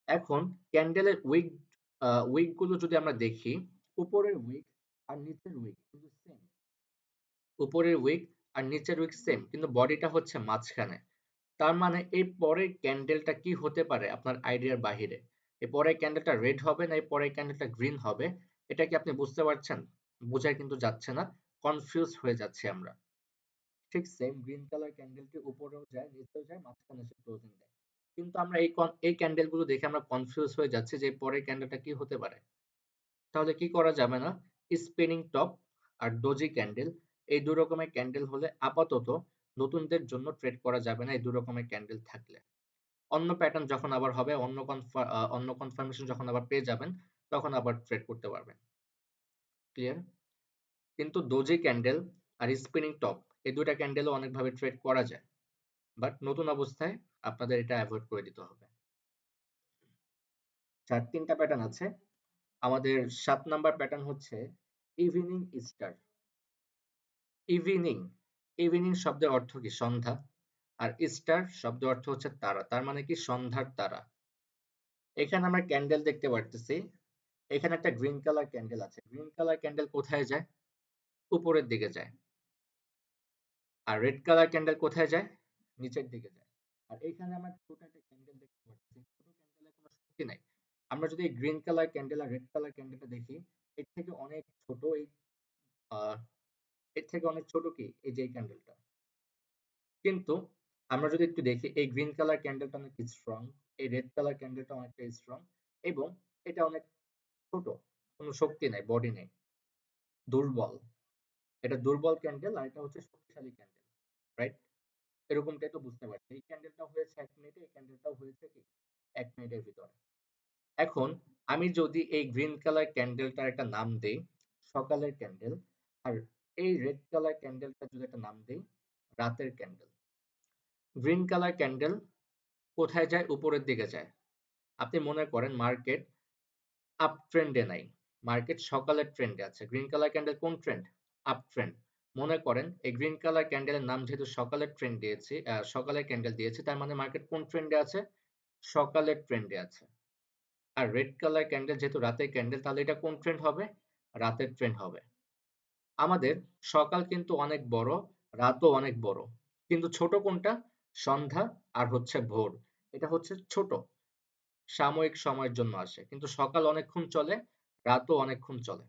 এখন ক্যান্ডেলের উইক গুলো যদি আমরা দেখি, উপরের উইক আর নিচের উইক কিন্তু সেম। উপরের উইক আর নিচের উইক সেম, কিন্তু বডিটা হচ্ছে মাঝখানে। তার মানে এই পরের ক্যান্ডেলটা কি হতে পারে আপনার আইডিয়ার বাহিরে। এই পরের ক্যান্ডেলটা রেড হবে না এই পরের ক্যান্ডেলটা গ্রিন হবে? এটা কি আপনি বুঝতে পারছেন? বোঝা কিন্তু যাচ্ছে না। কনফিউজ হয়ে যাচ্ছি আমরা। ঠিক সেম গ্রিন কালার ক্যান্ডেলটি উপরেও যায়, নিচেও যায়, মাঝখানে এসে ক্লোজিং দেয়। কিন্তু আমরা এই ক্যান্ডেল গুলো দেখে আমরা কনফিউজ হয়ে যাচ্ছি যে পরের ক্যান্ডেলটা কি হতে পারে। তাহলে কি করা যাবে না? স্পিনিং টপ আর ডোজি ক্যান্ডেল, এই দুই রকমের ক্যান্ডেল হলে আপাতত নতুনদের জন্য ট্রেড করা যাবে না। এই দুই রকমের ক্যান্ডেল থাকলে অন্য প্যাটার্ন যখন আবার হবে, অন্য কনফার্মেশন যখন আবার পেয়ে যাবেন, তখন আবার ট্রেড করতে পারবেন। ক্লিয়ার? কিন্তু ডোজি ক্যান্ডেল আর স্পিনিং টপ, এই দুইটা ক্যান্ডেলও অনেকভাবে ট্রেড করা যায়, বাট নতুন অবস্থায় আপনাদের এটা অ্যাভয়েড করে দিতে হবে। ৩টা প্যাটার্ন আছে। আমাদের ৭ নাম্বার প্যাটার্ন হচ্ছে ইভিনিং স্টার। ইভিনিং, ইভিনিং শব্দের অর্থ কি? সন্ধ্যা। আর স্টার শব্দের অর্থ হচ্ছে তারা। তার মানে কি? সন্ধ্যার তারা। এখানে আমরা ক্যান্ডেল দেখতে পারতেছি। এখানে একটা গ্রিন কালার ক্যান্ডেল আছে। গ্রিন কালার ক্যান্ডেল কোথায় যায়? উপরের দিকে যায়। আর রেড কালার ক্যান্ডেল কোথায় যায়? নিচের দিকে যায়। আর এখানে আমরা ছোট একটা ক্যান্ডেল দেখতে পাচ্ছি। ছোট ক্যান্ডেলের কোনো শক্তি নাই। আমরা যদি গ্রিন কালার ক্যান্ডেল আর রেড কালার ক্যান্ডেলটা দেখি, এর থেকে অনেক ছোট আহ এর থেকে অনেক ছোট কি? এই যে এই ক্যান্ডেলটা। কিন্তু আমরা যদি একটু দেখি, এই গ্রিন কালার ক্যান্ডেলটা অনেক স্ট্রং, এই রেড কালার ক্যান্ডেলটা অনেকটা স্ট্রং এবং এটা অনেক ছোট, কোনো শক্তি নাই, বডি নেই। দুর্বল, এটা দুর্বল ক্যান্ডেল আর এটা হচ্ছে শক্তিশালী ক্যান্ডেল, রাইট? এরকমটাই তো বুঝতে পারছি। এই ক্যান্ডেলটা হয়েছে ১ মিনিটে, এই ক্যান্ডেলটাও হয়েছে কি ১ মিনিটের ভিতরে। এখন আমি যদি এই গ্রিন কালার ক্যান্ডেলটার একটা নাম দেই সকালের ক্যান্ডেল, আর এই রেড কালার ক্যান্ডেলটার যদি একটা নাম দেই রাতের ক্যান্ডেল। গ্রিন কালার ক্যান্ডেল কোথায় যায়? উপরের দিকে যায়। আপনি মনে করেন মার্কেট আপ ট্রেন্ডে নাই, মার্কেট সকালের ট্রেন্ডে আছে। গ্রিন কালার ক্যান্ডেল কোন ট্রেন্ড? Up trend. মনে করেন এই গ্রিন কালার ক্যান্ডেলের নাম যেহেতু সকালের ট্রেন্ড দিয়েছি, সকালের ক্যান্ডেল দিয়েছি, তার মানে মার্কেট কোন ট্রেন্ডে আছে? সকালের ট্রেন্ডে আছে। আর রেড কালার ক্যান্ডেল যেহেতু রাতের ক্যান্ডেল, তাহলে এটা কোন ট্রেন্ড হবে? রাতের ট্রেন্ড হবে। আমাদের সকাল কিন্তু অনেক বড়, রাতও অনেক বড়, কিন্তু ছোট কোনটা? সন্ধ্যা আর হচ্ছে ভোর। এটা হচ্ছে ছোট, সাময়িক সময়ের জন্য আসে, কিন্তু সকাল অনেকক্ষণ চলে, রাতও অনেকক্ষণ চলে।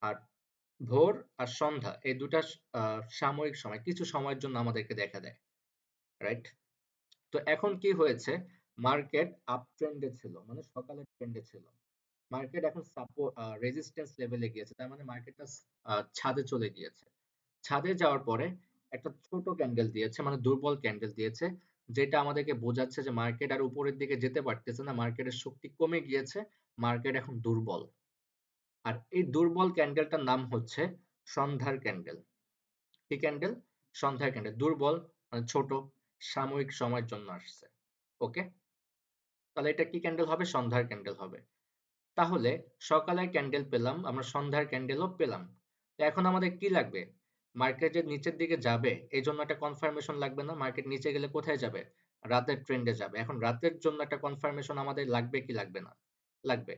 আর ভোর আর সন্ধ্যা এই দুটা সাময়িক সময়, কিছু সময়ের জন্য আমাদেরকে দেখা দেয়, রাইট? তো এখন কি হয়েছে? মার্কেট আপ ট্রেন্ডে ছিল, মানে সকালের ট্রেন্ডে ছিল। মার্কেট এখন রেজিস্ট্যান্স লেভেলে গিয়েছে, তার মানে মার্কেটটা ছাদে চলে গিয়েছে। ছাদে যাওয়ার পরে একটা ছোট ক্যান্ডেল দিয়েছে, মানে দুর্বল ক্যান্ডেল দিয়েছে, যেটা আমাদেরকে বোঝাচ্ছে যে মার্কেট আর উপরের দিকে যেতে পারতেছে না, মার্কেটের শক্তি কমে গিয়েছে, মার্কেট এখন দুর্বল। আর এই দুর্বল ক্যান্ডেলটার নাম হচ্ছে সন্ধ্যার ক্যান্ডেল। কি ক্যান্ডেল? সন্ধ্যার ক্যান্ডেল। দুর্বল মানে ছোট, সাময়িক সময়ের জন্য আসছে। ওকে, তাহলে এটা কি ক্যান্ডেল হবে? সন্ধ্যার ক্যান্ডেল হবে। তাহলে সকালের ক্যান্ডেল পেলাম, আমরা সন্ধ্যার ক্যান্ডেলও পেলাম। তো এখন আমাদের কি লাগবে? মার্কেট যে নিচের দিকে যাবে এই জন্য একটা কনফার্মেশন লাগবে না? মার্কেট নিচে গেলে কোথায় যাবে? রাতের ট্রেন্ডে যাবে। এখন রাতের জন্য একটা কনফার্মেশন আমাদের লাগবে কি লাগবে না? লাগবে।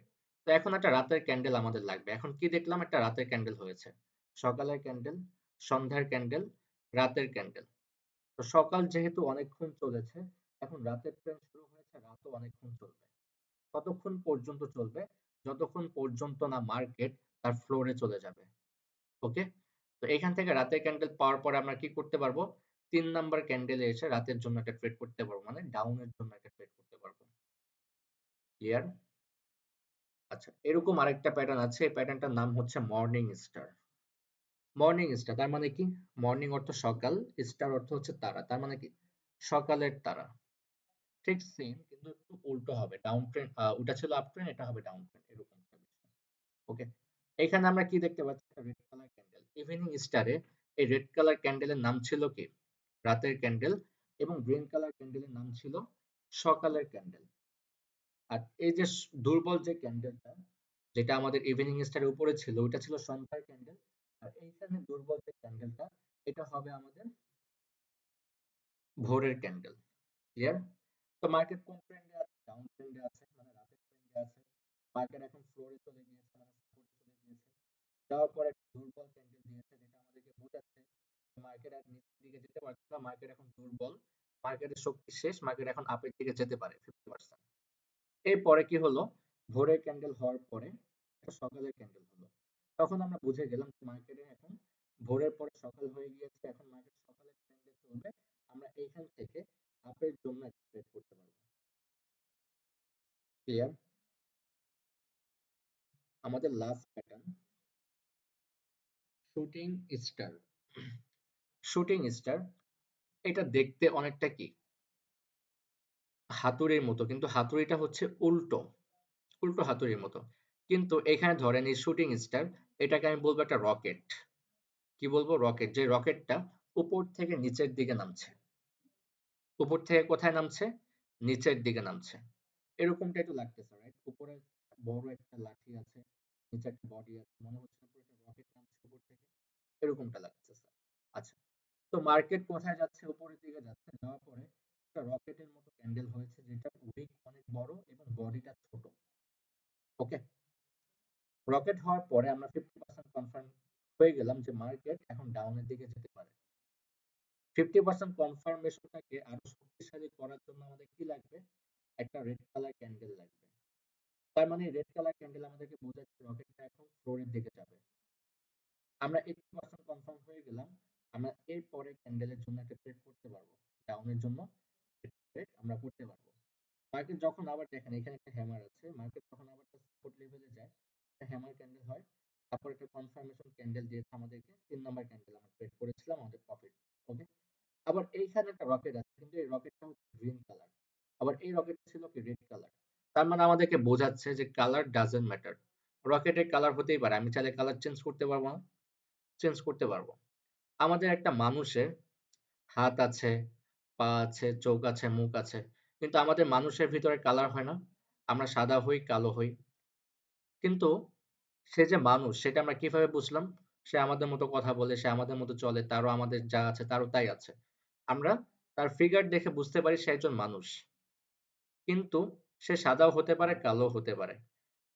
তো এখন একটা রাতের ক্যান্ডেল আমাদের লাগবে। এখন কি দেখলাম? একটা রাতের ক্যান্ডেল হয়েছে। সকালের ক্যান্ডেল, সন্ধ্যার ক্যান্ডেল, রাতের ক্যান্ডেল। তো সকাল যেহেতু অনেকক্ষণ চলেছে, এখন রাতের ট্রেন্ড শুরু হয়েছে, রাতও অনেকক্ষণ চলবে। কতক্ষণ পর্যন্ত চলবে? যতক্ষণ পর্যন্ত না মার্কেট তার ফ্লোরে চলে যাবে। ওকে, তো এখান থেকে রাতের ক্যান্ডেল পাওয়ার পরে আমরা কি করতে পারবো? ৩ নাম্বার ক্যান্ডেলে এসে রাতের জন্য একটা ট্রেড করতে পারবো, মানে ডাউনের জন্য একটা ট্রেড করতে পারবো। ক্লিয়ার? আচ্ছা, এরকম আরেকটা প্যাটার্ন আছে, এই প্যাটার্নটার নাম হচ্ছে মর্নিং স্টার। মর্নিং স্টার তার মানে কি? মর্নিং অর্থ সকাল, স্টার অর্থ হচ্ছে তারা, তার মানে কি? সকালের তারা। ঠিক সেম, কিন্তু একটু উল্টো হবে। ডাউন ট্রেন্ড, ওটা ছিল আপ ট্রেন্ড, এটা হবে ডাউন ট্রেন্ড, এরকম একটা বিষয়। ওকে, এখানে আমরা কি দেখতে পাচ্ছি? একটা রেড কালার ক্যান্ডেল। ইভিনিং স্টারে এই রেড কালার ক্যান্ডেলের নাম ছিল কি? রাতের ক্যান্ডেল। এবং গ্রিন কালার ক্যান্ডেলের নাম ছিল সকালের ক্যান্ডেল। আর এই যে দুর্বল যে ক্যান্ডেলটা, যেটা আমাদের ইভিনিং স্টারের উপরে ছিল, ওইটা ছিল সন্ধ্যার ক্যান্ডেল। আর এইখানে দুর্বল যে ক্যান্ডেলটা, এটা হবে আমাদের ভোরের ক্যান্ডেল। ক্লিয়ার? তো মার্কেট কোন ট্রেন্ডে আছে? ডাউন ট্রেন্ডে আছে, মানে রাতের ট্রেন্ডে আছে। মার্কেট এখন ফ্লোরে চলে গিয়েছে, মানে সাপোর্টে চলে গিয়েছে। যাওয়ার পরে একটা দুর্বল ক্যান্ডেল দিয়েছে, যেটা আমাদেরকে বোঝাচ্ছে মার্কেট আর নিচের দিকে যেতে পারছে না, মার্কেট এখন দুর্বল, মার্কেটের শক্তি শেষ, মার্কেট এখন আপের দিকে যেতে পারে 50%। এরপরে কি হলো? ভোরের ক্যান্ডেল হওয়ার পরে একটা সকালের ক্যান্ডেল হলো। তখন আমরা বুঝে গেলাম যে মার্কেটে এখন ভোরের পরে সকাল হয়ে গিয়েছে, এখন মার্কেট সকালের ট্রেন্ডে চলবে। আমরা এইখান থেকে আপের জন্য একটা ট্রেড করতে পারবো। ক্লিয়ার? আমাদের last pattern shooting star. Shooting star এটা দেখতে অনেকটা কি হাতুড়ির মতো, কিন্তু হাতুড়িটা হচ্ছে উল্টো, উল্টো হাতুড়ির মতো। কিন্তু এখানে ধরেন এই শুটিং স্টার, এটাকে আমি বলবো একটা রকেট। কি বলবো? রকেট। যে রকেটটা উপর থেকে নিচের দিকে নামছে। উপর থেকে কোথায় নামছে? নিচের দিকে নামছে। এরকমটা একটু লাগতেছে, রাইট? উপরে বড় একটা লাঠি আছে, নিচে একটা বডি আছে, মনে হচ্ছে না পুরো একটা রকেট নামছে উপর থেকে, এরকমটা লাগতেছে। আচ্ছা, তো মার্কেট কোথায় যাচ্ছে? উপরের দিকে যাচ্ছে। যাওয়ার পরে একটা রকেটের মতো ক্যান্ডেল হয়েছে, যেটা উইক অনেক বড় এবং বডিটা ছোট। ওকে, রকেট হওয়ার পরে আমরা 50% কনফার্ম হয়ে গেলাম যে মার্কেট এখন ডাউনের দিকে যেতে পারে। 50% কনফার্মেশনটাকে আরো শক্তিশালী করার জন্য আমাদের কি লাগবে? একটা রেড কালার ক্যান্ডেল লাগবে। তার মানে রেড কালার ক্যান্ডেল আমাদেরকে বোঝাচ্ছে রকেটটা এখন ফ্লোরের দিকে যাবে। আমরা 80% কনফার্ম হয়ে গেলাম। আমরা এর পরে ক্যান্ডেলের জন্য একটা ট্রেড করতে পারবো। ডাউনের জন্য ট্রেড আমরা করতে পারবো। মার্কেট যখন আবার দেখেন এখানে একটা হ্যামার আছে, মার্কেট যখন আবার সাপোর্ট লেভেলে যায়, একটা হ্যামার ক্যান্ডেল হয়, তারপর একটা কনফার্মেশন ক্যান্ডেল দিয়েছে আমাদেরকে, 3 নাম্বার ক্যান্ডেল আমরা ট্রেড করেছিলাম আমাদের প্রফিট। ওকে? আবার এইখানে একটা রকেট আছে কিন্তু এই রকেটটা হচ্ছে গ্রিন কালার। আবার এই রকেটটা ছিল কি রেড কালার। তার মানে আমাদেরকে বোঝাচ্ছে যে কালার ডাজন্ট ম্যাটার। রকেটের কালার হতেই পারে। আমি চাইলে কালার চেঞ্জ করতে পারবো না? চেঞ্জ করতে পারবো। আমাদের একটা মানুষের হাত আছে, পা আছে, চোখ আছে, মুখ আছে। কিন্তু আমাদের মানুষের ভিতরে কালার হয় না? আমরা সাদা হই, কালো হই। কিন্তু সে যে মানুষ সেটা আমরা কিভাবে বুঝলাম? সে আমাদের মতো কথা বলে, সে আমাদের মতো চলে, তারও আমাদের যা আছে তারও তাই আছে। আমরা তার ফিগার দেখে বুঝতে পারি সে একজন মানুষ। কিন্তু সে সাদাও হতে পারে, কালোও হতে পারে।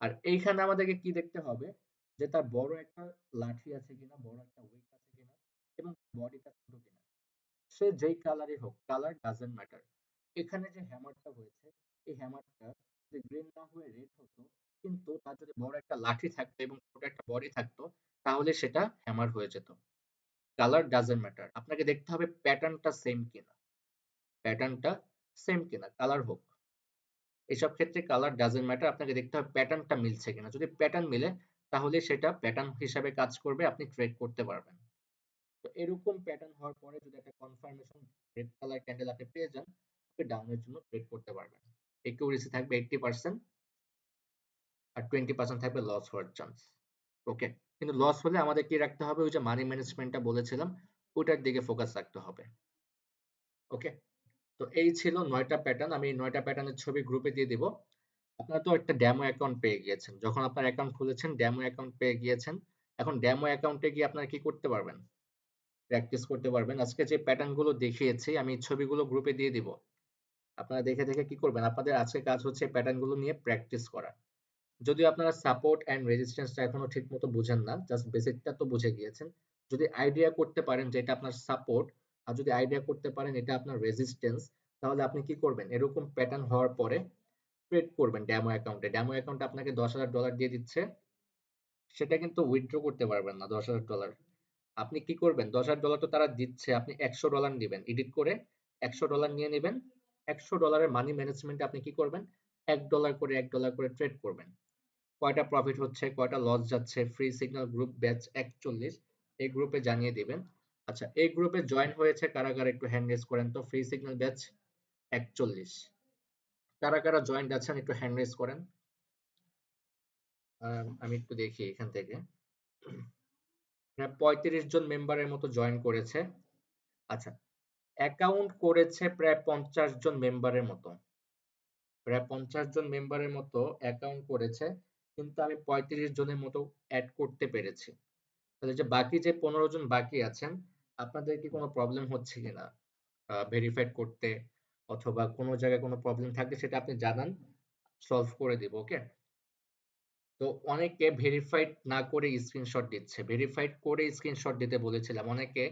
আর এইখানে আমাদেরকে কি দেখতে হবে? যে তার বড় একটা লাঠি আছে কিনা, বড় একটা উইক আছে কিনা এবং বডিটা ছোট কিনা। সে যেই কালারই হোক, কালার ডাজন্ট ম্যাটার। এখানে যে হ্যামারটা হয়েছে, এই হ্যামারটা যদি গ্রিন না হয়ে রেড হতো, কিন্তু তার যদি বড় একটা লাঠি থাকতো এবং ছোট একটা বডি থাকতো, তাহলে সেটা হ্যামার হয়ে যেত। Colour doesn't matter. আপনাকে দেখতে হবে প্যাটার্নটা সেম কিনা। প্যাটার্নটা সেম কিনা, কালার হোক। এসব ক্ষেত্রে কালার ডাজন্ট ম্যাটার। আপনাকে দেখতে হবে প্যাটার্নটা মিলছে কিনা। যদি প্যাটার্ন মিলে, তাহলে সেটা প্যাটার্ন হিসাবে কাজ করবে, আপনি ট্রেড করতে পারবেন। তো এরকম প্যাটার্ন হওয়ার পরে যদি একটা কনফার্মেশন রেড কালার ক্যান্ডেল আপনি পেয়ে যান, আপনি ডাউনের জন্য ট্রেড করতে পারবেন। একিউরেসি থাকবে 80% আর 20% থাকবে লস হওয়ার চান্স। ওকে? কিন্তু লস হলে আমাদের কি রাখতে হবে? ওই যে মানি ম্যানেজমেন্টটা বলেছিলাম, ওটার দিকে ফোকাস রাখতে হবে। ওকে? তো এই ছিল ৯ টা প্যাটার্ন। আমি এই ৯ টা প্যাটার্নের ছবি গ্রুপে দিয়ে দিব। আপনারা তো একটা ডেমো অ্যাকাউন্ট পেয়ে গিয়েছেন। যখন আপনার অ্যাকাউন্ট খুলেছেন, ডেমো অ্যাকাউন্ট পেয়ে গিয়েছেন। এখন ডেমো অ্যাকাউন্টে গিয়ে আপনারা কি করতে পারবেন? প্র্যাকটিস করতে পারবেন। আজকে যে প্যাটার্ন গুলো দেখিয়েছি, আমি ছবিগুলো গ্রুপে দিয়ে দিব। আপনারা দেখে, দেখে কি করবেন? আপনাদের আজকে কাজ হচ্ছে প্যাটার্ন গুলো নিয়ে প্র্যাকটিস করা। যদিও আপনারা সাপোর্ট অ্যান্ড রেজিস্ট্যান্সটা এখনো ঠিকমতো বুঝেন না, জাস্ট বেসিকটা তো বুঝে গিয়েছেন। যদি আইডিয়া করতে পারেন যে এটা আপনার সাপোর্ট, আর যদি আইডিয়া করতে পারেন এটা আপনার রেজিস্ট্যান্স, তাহলে আপনি কি করবেন? এরকম প্যাটার্ন হওয়ার পরে ট্রেড করবেন ডেমো অ্যাকাউন্টে। ডেমো অ্যাকাউন্টে আপনাকে $10,000 দিয়ে দিচ্ছে। সেটা কিন্তু উইথড্র করতে পারবেন না $10,000। আপনি কি করবেন? $10,000 তো তারা দিচ্ছে, আপনি $100 নিবেন। এডিট করে $100 নিয়ে নিবেন। $100 মানি ম্যানেজমেন্টে আপনি কি করবেন? $1 করে $1 করে ট্রেড করবেন। কয়টা প্রফিট হচ্ছে, কয়টা লস যাচ্ছে, ফ্রি সিগন্যাল গ্রুপ ব্যাচ 41 এই গ্রুপে জানিয়ে দিবেন। আচ্ছা, এই গ্রুপে জয়েন হয়েছে কারা, কারা একটু হ্যান্ড রেজ করেন তো। ফ্রি সিগন্যাল ব্যাচ 41 কারা, কারা জয়েন্ট আছেন একটু হ্যান্ড রেজ করেন। আমি একটু দেখি এখান থেকে। প্রায় 35 জন মেম্বারের মতো জয়েন করেছে। আচ্ছা, অ্যাকাউন্ট করেছে প্রায় 50 জন মেম্বারের মতো। প্রায় 50 জন মেম্বারের মতো অ্যাকাউন্ট করেছে, কিন্তু আমি 35 জনের মতো অ্যাড করতে পেরেছি। তাহলে যে বাকি যে 15 জন বাকি আছেন, আপনাদের কি কোনো প্রবলেম হচ্ছে কিনা ভেরিফাইড করতে, অথবা কোনো জায়গায় কোনো প্রবলেম থাকলে সেটা আপনি জানান, সলভ করে দিব। ওকে? তো অনেকে ভেরিফাইড না করে স্ক্রিনশট দিচ্ছে। ভেরিফাইড করে স্ক্রিনশট দিতে বলেছিলাম। অনেকে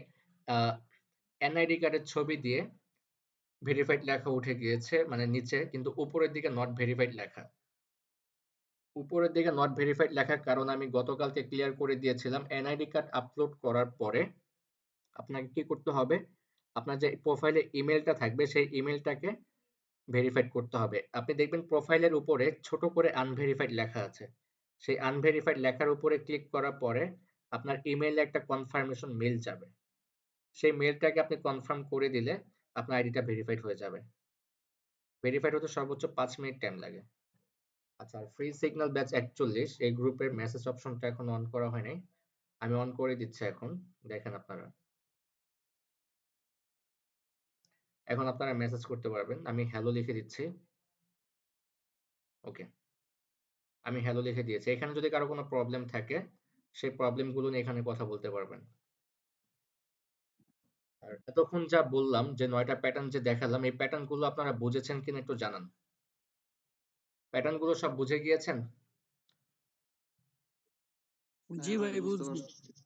এনআইডি কার্ডের ছবি দিয়ে ভেরিফাইড লেখা উঠে গিয়েছে মানে নিচে, কিন্তু উপরের দিকে নট ভেরিফাইড লেখা। উপরের দিকে নট ভেরিফাইড লেখার কারণ আমি গতকালকে ক্লিয়ার করে দিয়েছিলাম। এনআইডি কার্ড আপলোড করার পরে আপনাকে কি করতে হবে? আপনার যে প্রোফাইলে ইমেলটা থাকবে সেই ইমেলটাকে ভেরিফাইড করতে হবে। আপনি দেখবেন প্রোফাইলের উপরে ছোট করে আনভেরিফাইড লেখা আছে। সেই আনভেরিফাইড লেখার উপরে ক্লিক করার পরে আপনার ইমেইলে একটা কনফার্মেশন মেইল যাবে। সেই মেইলটাকে আপনি কনফার্ম করে দিলে আপনার আইডিটা ভেরিফাইড হয়ে যাবে। ভেরিফাইড হতে সর্বোচ্চ ৫ মিনিট টাইম লাগে। আচ্ছা, আর ফ্রি সিগন্যাল ব্যাচ ৪১ এই গ্রুপের মেসেজ অপশনটা এখন অন করা হয় নাই। আমি অন করে দিচ্ছি এখন। দেখেন আপনারা। এখন আপনারা মেসেজ করতে পারবেন। আমি হ্যালো লিখে দিচ্ছি। ওকে। আমি হ্যালো লিখে দিয়েছি। এখানে যদি কারো কোনো প্রবলেম থাকে, সেই প্রবলেম গুলো নিয়ে এখানে কথা বলতে পারবেন। আর এতক্ষণ যা বললাম যে ৯ টা প্যাটার্ন যে দেখালাম, এই প্যাটার্ন গুলো আপনারা বুঝেছেন কিনা একটু জানান। প্যাটার্ন গুলো সব বুঝে গিয়েছেন? জি হ্যাঁ ভাই ভাই বুঝতে বুঝছি। পারছি।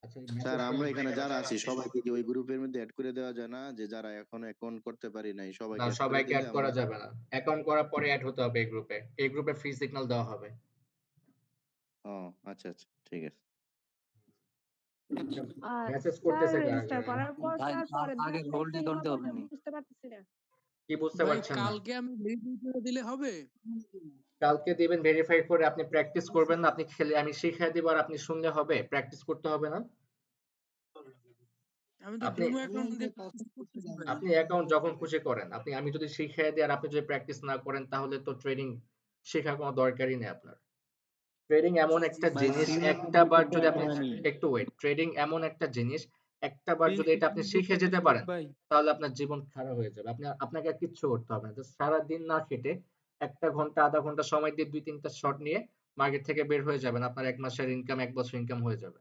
আচ্ছা, এই স্যার মেসেজটা আমরা এখানে যারা আছি সবাইকে কি ওই গ্রুপের মধ্যে অ্যাড করে দেওয়া যায় না, যে যারা এখনো অ্যাকাউন্ট করতে পারি নাই না, সবাইকে অ্যাড করে সবাইকে দিলে এড আমরা? করা যাবে না। অ্যাকাউন্ট করার পরে এড হতে হবে এই গ্রুপে। এই গ্রুপে ফ্রি সিগন্যাল দেওয়া হবে। ও আচ্ছা আচ্ছা, ঠিক আছে। আর মেসেজ স্যার করতেছে কারা রেজিস্টার কারা? করার পর ভাই স্যার তার পরের আগে ধাপটা গোল্ডে কি করতে হবে হবে আমরা নি? বুঝতে পারতেছি না। কি বুঝতে ভাই পারছেন না? কালকে আমি ভেরিফাই করে দিলে হবে? কালকে দিবেন ভেরিফাই করে, আপনি প্র্যাকটিস করবেন না, আপনি খেলে আমি শিখিয়ে দিব আর আপনি শুনলে হবে? প্র্যাকটিস করতে হবে না? আমি তো আপনি ডেমো অ্যাকাউন্ট দিয়ে practice করতেছি ভাই। আপনি অ্যাকাউন্ট যখন খুশি করেন। আমি যদি শিখিয়ে দিই আর আপনি যদি প্র্যাকটিস না করেন তাহলে তো ট্রেডিং শেখার কোনো দরকারই নেই আপনার। ট্রেডিং এমন একটা ভাই জিনিস, ফ্রি একটা বার তো যদি অ্যাড আপনি হয়নি। একটু ওয়েট, ট্রেডিং এমন একটা জিনিস, একটা বার এই যদি এটা আপনি শিখে যেতে গ্রুপ পারেন ভাই। তাহলে আপনার জীবন খারাপ হয়ে যাবে। আপনাকে আর কিচ্ছু করতে হবে না। জাস্ট সারাদিন না খেটে 1 ঘন্টা ০.৫ ঘন্টা সময় দিয়ে ২-৩ টা শট নিয়ে মার্কেট থেকে বের হয়ে যাবেন। আপনার ১ মাসের ইনকাম ১ বছর ইনকাম হয়ে যাবে।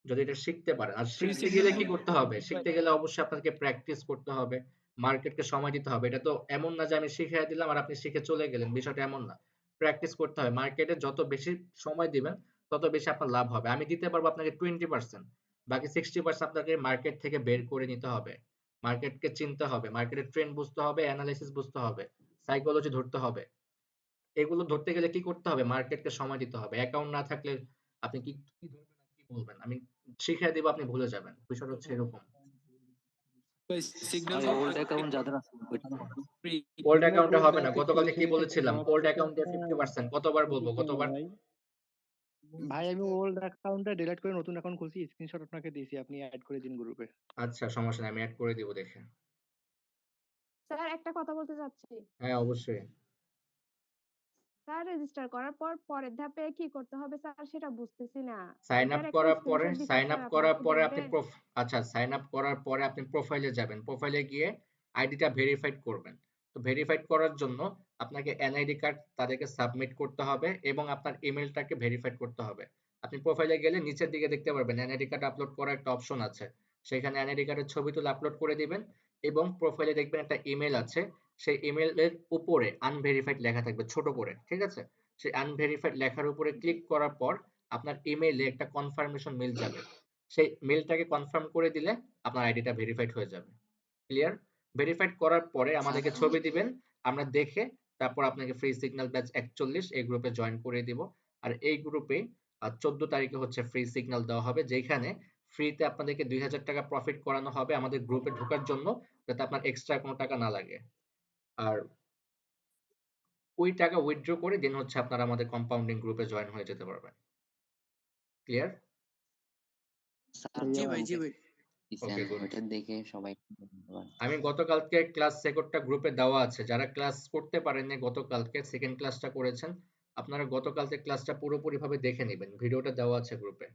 যদি এটা শিখতে পারেন। আর ফ্রি শিখতে সিগন্যাল গেলে কি গ্রুপ করতে হবে? ভাই। শিখতে গেলে অবশ্যই আপনাকে প্র্যাকটিস করতে হবে। মার্কেটকে সময় দিতে হবে। এটা তো এমন না যে আমি শিখাইয়া দিলাম আর আপনি শিখে চলে গেলেন। বিষয়টা এমন না। প্র্যাকটিস করতে হবে। মার্কেটে যত বেশি সময় দিবেন, তত বেশি আপনার লাভ হবে। আমি দিতে পারবো আপনাকে 20%, বাকি 60% আপনাকে মার্কেট থেকে বের করে নিতে হবে। মার্কেটকে চিনতে হবে, মার্কেটের ট্রেন্ড বুঝতে হবে, এনালাইসিস বুঝতে হবে, সাইকোলজি ধরতে হবে। এগুলো ধরতে গেলে কি করতে হবে? মার্কেটকে সময় দিতে হবে। অ্যাকাউন্ট না থাকলে আপনি কি ধরবেন আর কি বলবেন? আমি শিখাই দিব, আপনি ভুলে যাবেন। বিষয়টা হচ্ছে এরকম। ভাই সিগন্যাল ভাই গ্রুপ ওল্ড অ্যাকাউন্ট যাদের আছে ওইটা না। ফ্রি। ওল্ড অ্যাকাউন্টে হবে না। প্র্যাকটিস গতকালকে কি সেশনে একটা বলেছিলাম? জয়েন ওল্ড করতে অ্যাকাউন্টে 50%। কতবার বলবো? কতবার? ভাই। ভাই আমি ওল্ড অ্যাকাউন্টটা ডিলিট করে নতুন অ্যাকাউন্ট খুলছি, স্ক্রিনশট আপনাকে দিয়েছি, আপনি এড করে দিন গ্রুপে। আচ্ছা, সমস্যা নাই। আমি এড করে দিব দেখে। স্যার একটা কথা বলতে চাচ্ছি। হ্যাঁ, অবশ্যই। স্যার রেজিস্টার করার পর পরের ধাপে কি করতে হবে স্যার সেটা বুঝতেছি না। সাইন আপ এটার একটা করার পরে স্ক্রিনশট দিছি সাইন স্যার, আপ আপনি করার একটু পরে আপনি দেখবেন। আচ্ছা, সাইন আপ করার পরে আপনি প্রোফাইলে যাবেন। প্রোফাইলে গিয়ে আইডিটা ভেরিফাইড করবেন। তো ভেরিফাইড করার জন্য আপনাকে এনআইডি কার্ড তাদেরকে সাবমিট করতে হবে এবং আপনার ইমেইলটাকে ভেরিফাইড করতে হবে। আপনি প্রোফাইলে গেলে নিচের দিকে দেখতে পারবেন এনআইডি কার্ড আপলোড করার একটা অপশন আছে। সেখানে এনআইডি কার্ডের ছবি তুলে আপলোড করে দিবেন এবং প্রোফাইলে দেখবেন একটা ইমেইল আছে। সেই ইমেইলের উপরে আনভেরিফাইড লেখা থাকবে ছোট করে। ঠিক আছে? সেই আনভেরিফাইড লেখার উপরে ক্লিক করার পর আপনার ইমেইলে একটা কনফার্মেশন মেইল যাবে। সেই মেইলটাকে কনফার্ম করে দিলে আপনার আইডিটা ভেরিফাইড হয়ে যাবে। ক্লিয়ার? ভেরিফাইড করার পরে আমাদেরকে ছবি দিবেন। আমরা দেখে তারপর আপনাকে ফ্রি সিগন্যাল ব্যাচ ৪১ এই গ্রুপে জয়েন করিয়ে দিব। আর এই গ্রুপে ১৪ তারিখে হচ্ছে ফ্রি সিগন্যাল দেওয়া হবে, যেখানে ফ্রিতে আপনাদেরকে ৳২,০০০ প্রফিট করানো হবে আমাদের গ্রুপে ঢোকার জন্য, যাতে আপনার এক্সট্রা কোনো টাকা না লাগে। আর ওই টাকা উইথড্র করে দেন হচ্ছে আপনারা আমাদের কম্পাউন্ডিং গ্রুপে জয়েন হয়ে যেতে পারবেন। ক্লিয়ার? স্যার জি ভাই, জি ভাই। ওকে, গুড। ওইটা দেখে সবাই আমি গতকালকে ক্লাস রেকর্ডটা গ্রুপে দেওয়া আছে। যারা ক্লাস করতে পারেননি গতকালকে, সেকেন্ড ক্লাসটা করেছেন, আপনারা গতকালকে ক্লাসটা পুরোপুরিভাবে দেখে নিবেন। ভিডিওটা দেওয়া আছে গ্রুপে।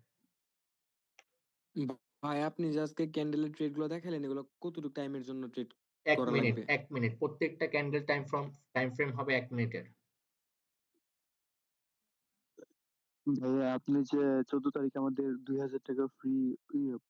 ভাই আপনি যে আজকে ক্যান্ডেলের ট্রেড গুলো দেখালেন এগুলো কতটুকু টাইমের জন্য ট্রেড ১ করা মিনিট, লাগবে? ১ মিনিট। প্রত্যেকটা ক্যান্ডেল টাইম ফ্রেম হবে ১ মিনিটের। ভাইয়া আপনি যে 14 তারিখে আমাদের 2,000 টাকা ফ্রি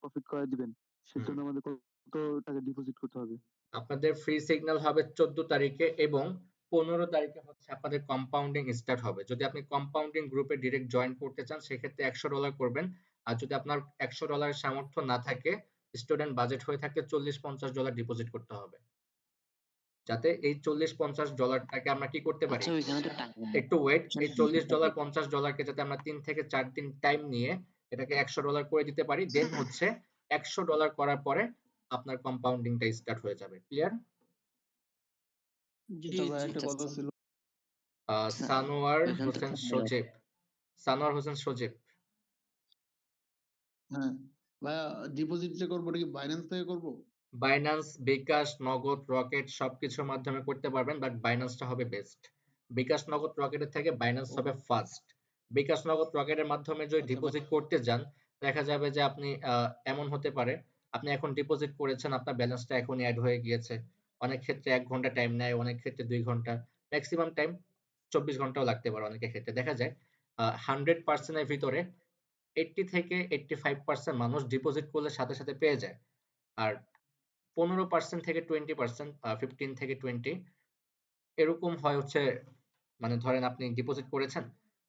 প্রফিট করে দিবেন, হুম। সেজন্য আমাদের কত টাকা ডিপোজিট করতে হবে? আপনাদের ফ্রি সিগন্যাল হবে 14 তারিখে এবং 15 তারিখে হচ্ছে আপনাদের কম্পাউন্ডিং স্টার্ট হবে। যদি আপনি কম্পাউন্ডিং গ্রুপে ডিরেক্ট জয়েন করতে চান সেক্ষেত্রে $100 করবেন। আর যদি আপনার $100 সামর্থ্য না থাকে, স্টুডেন্ট বাজেট হয়ে থাকে $40-50 ডিপোজিট করতে হবে। যাতে এই $40-50 আমরা কি করতে পারি? আচ্ছা ওইখানে তো টাকা একটু ওয়েট। এই $40-50 যাতে আমরা 3 থেকে 4 দিন টাইম নিয়ে এটাকে $100 করে দিতে পারি। দেন হচ্ছে $100 করার পরে আপনার কম্পাউন্ডিংটা স্টার্ট হয়ে যাবে। ক্লিয়ার? জি, ভাই জি। একটা কথা ছিল। সানোয়ার ওইখানে তো হোসেন টাকা সজীব। সানোয়ার হোসেন সজীব। হ্যাঁ ভাইয়া, ডিপোজিট যে করবো ওটা কি বাইন্যান্স থেকে করবো? বাইন্যান্স, বিকাশ, নগদ, রকেট সবকিছুর মাধ্যমে করতে পারবেন, বাট বাইন্যান্সটা হবে বেস্ট। বিকাশ, নগদ, রকেটের থেকে বাইন্যান্স ও হবে ফার্স্ট। বিকাশ, নগদ, রকেটের মাধ্যমে যদি আচ্ছা ডিপোজিট করতে যান, দেখা যাবে যে আপনি এমন হতে পারে আপনি এখন ডিপোজিট করেছেন, আপনার ব্যালেন্সটা এখনই অ্যাড হয়ে গিয়েছে। অনেক ক্ষেত্রে ১ ঘন্টা টাইম নেয়, অনেক ক্ষেত্রে ২ ঘন্টা, ম্যাক্সিমাম টাইম ২৪ ঘন্টাও লাগতে পারে অনেকের ক্ষেত্রে। দেখা যায় 100% এর ভিতরে 80 থেকে 85% মানুষ ডিপোজিট করলে সাথে সাথে পেয়ে যায়। আর 15% থেকে 20%, 15 থেকে 20 এরকম হয় হচ্ছে, মানে ধরেন আপনি ডিপোজিট করেছেন,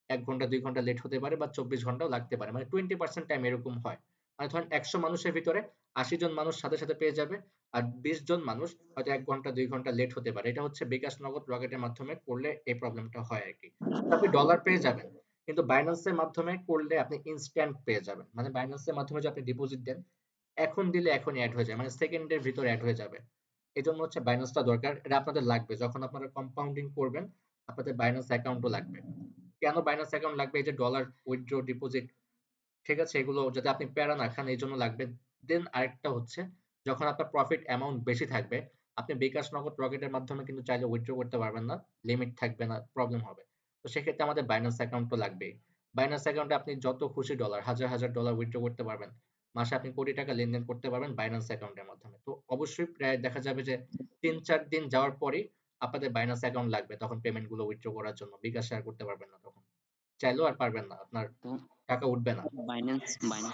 ১ ঘন্টা ২ ঘন্টা লেট হতে পারে বা ২৪ ঘন্টাও লাগতে পারে। মানে 20% টাইম এরকম হয়। মানে ধরেন ১০০ মানুষের ভিতরে ৮০ জন মানুষ সাথে সাথে পেয়ে যাবে। আর ২০ জন মানুষ হয়তো ১ ঘন্টা ২ ঘন্টা লেট হতে পারে। এটা হচ্ছে বিকাশ, নগদ, রকেটের মাধ্যমে করলে এই প্রবলেমটা হয় আরকি। তো আপনি ডলার পেয়ে যাবেন। কিন্তু বাইন্যান্স এর মাধ্যমে করলে আপনি ইনস্ট্যান্ট পেয়ে যাবেন। মানে বাইন্যান্স এর মাধ্যমে যদি আপনি ডিপোজিট দেন, এখন দিলে এখনই এড হয়ে যায়। মানে সেকেন্ডের ভিতরে এড হয়ে যাবে। এজন্য হচ্ছে বাইন্যান্সটা দরকার। এটা আপনাদের লাগবে। যখন আপনারা কম্পাউন্ডিং করবেন, আপনাদের বাইন্যান্স অ্যাকাউন্টও লাগবে। কেন বাইন্যান্স অ্যাকাউন্ট লাগবে? এই যে ডলার উইথড্র, ডিপোজিট, ঠিক আছে? এগুলো যাতে আপনি প্যারা না খান এইজন্য লাগবে। দেন আরেকটা হচ্ছে, যখন আপনার প্রফিট অ্যামাউন্ট বেশি থাকবে, আপনি বিকাশ, নগদ, রকেটের মাধ্যমে কিন্তু চাইলে উইথড্র করতে পারবেন না, লিমিট থাকবে না, প্রবলেম হবে। তো সেক্ষেত্রে আমাদের বাইন্যান্স অ্যাকাউন্ট তো লাগবেই। বাইন্যান্স অ্যাকাউন্টে আপনি যত খুশি ডলার, হাজার হাজার ডলার উইথড্র করতে পারবেন। মাসে আপনি কোটি টাকা লেনদেন করতে পারবেন বাইন্যান্স অ্যাকাউন্টের মাধ্যমে। তো অবশ্যই প্রায় দেখা যাবে যে ৩-৪ দিন যাওয়ার পরেই আপনাদের বাইন্যান্স অ্যাকাউন্ট লাগবে, তখন পেমেন্ট গুলো উইথড্র করার জন্য। বিকাশ শেয়ার করতে পারবেন না তখন, চাইলেও আর পারবেন না, আপনার তো টাকা উঠবে না। বাইন্যান্স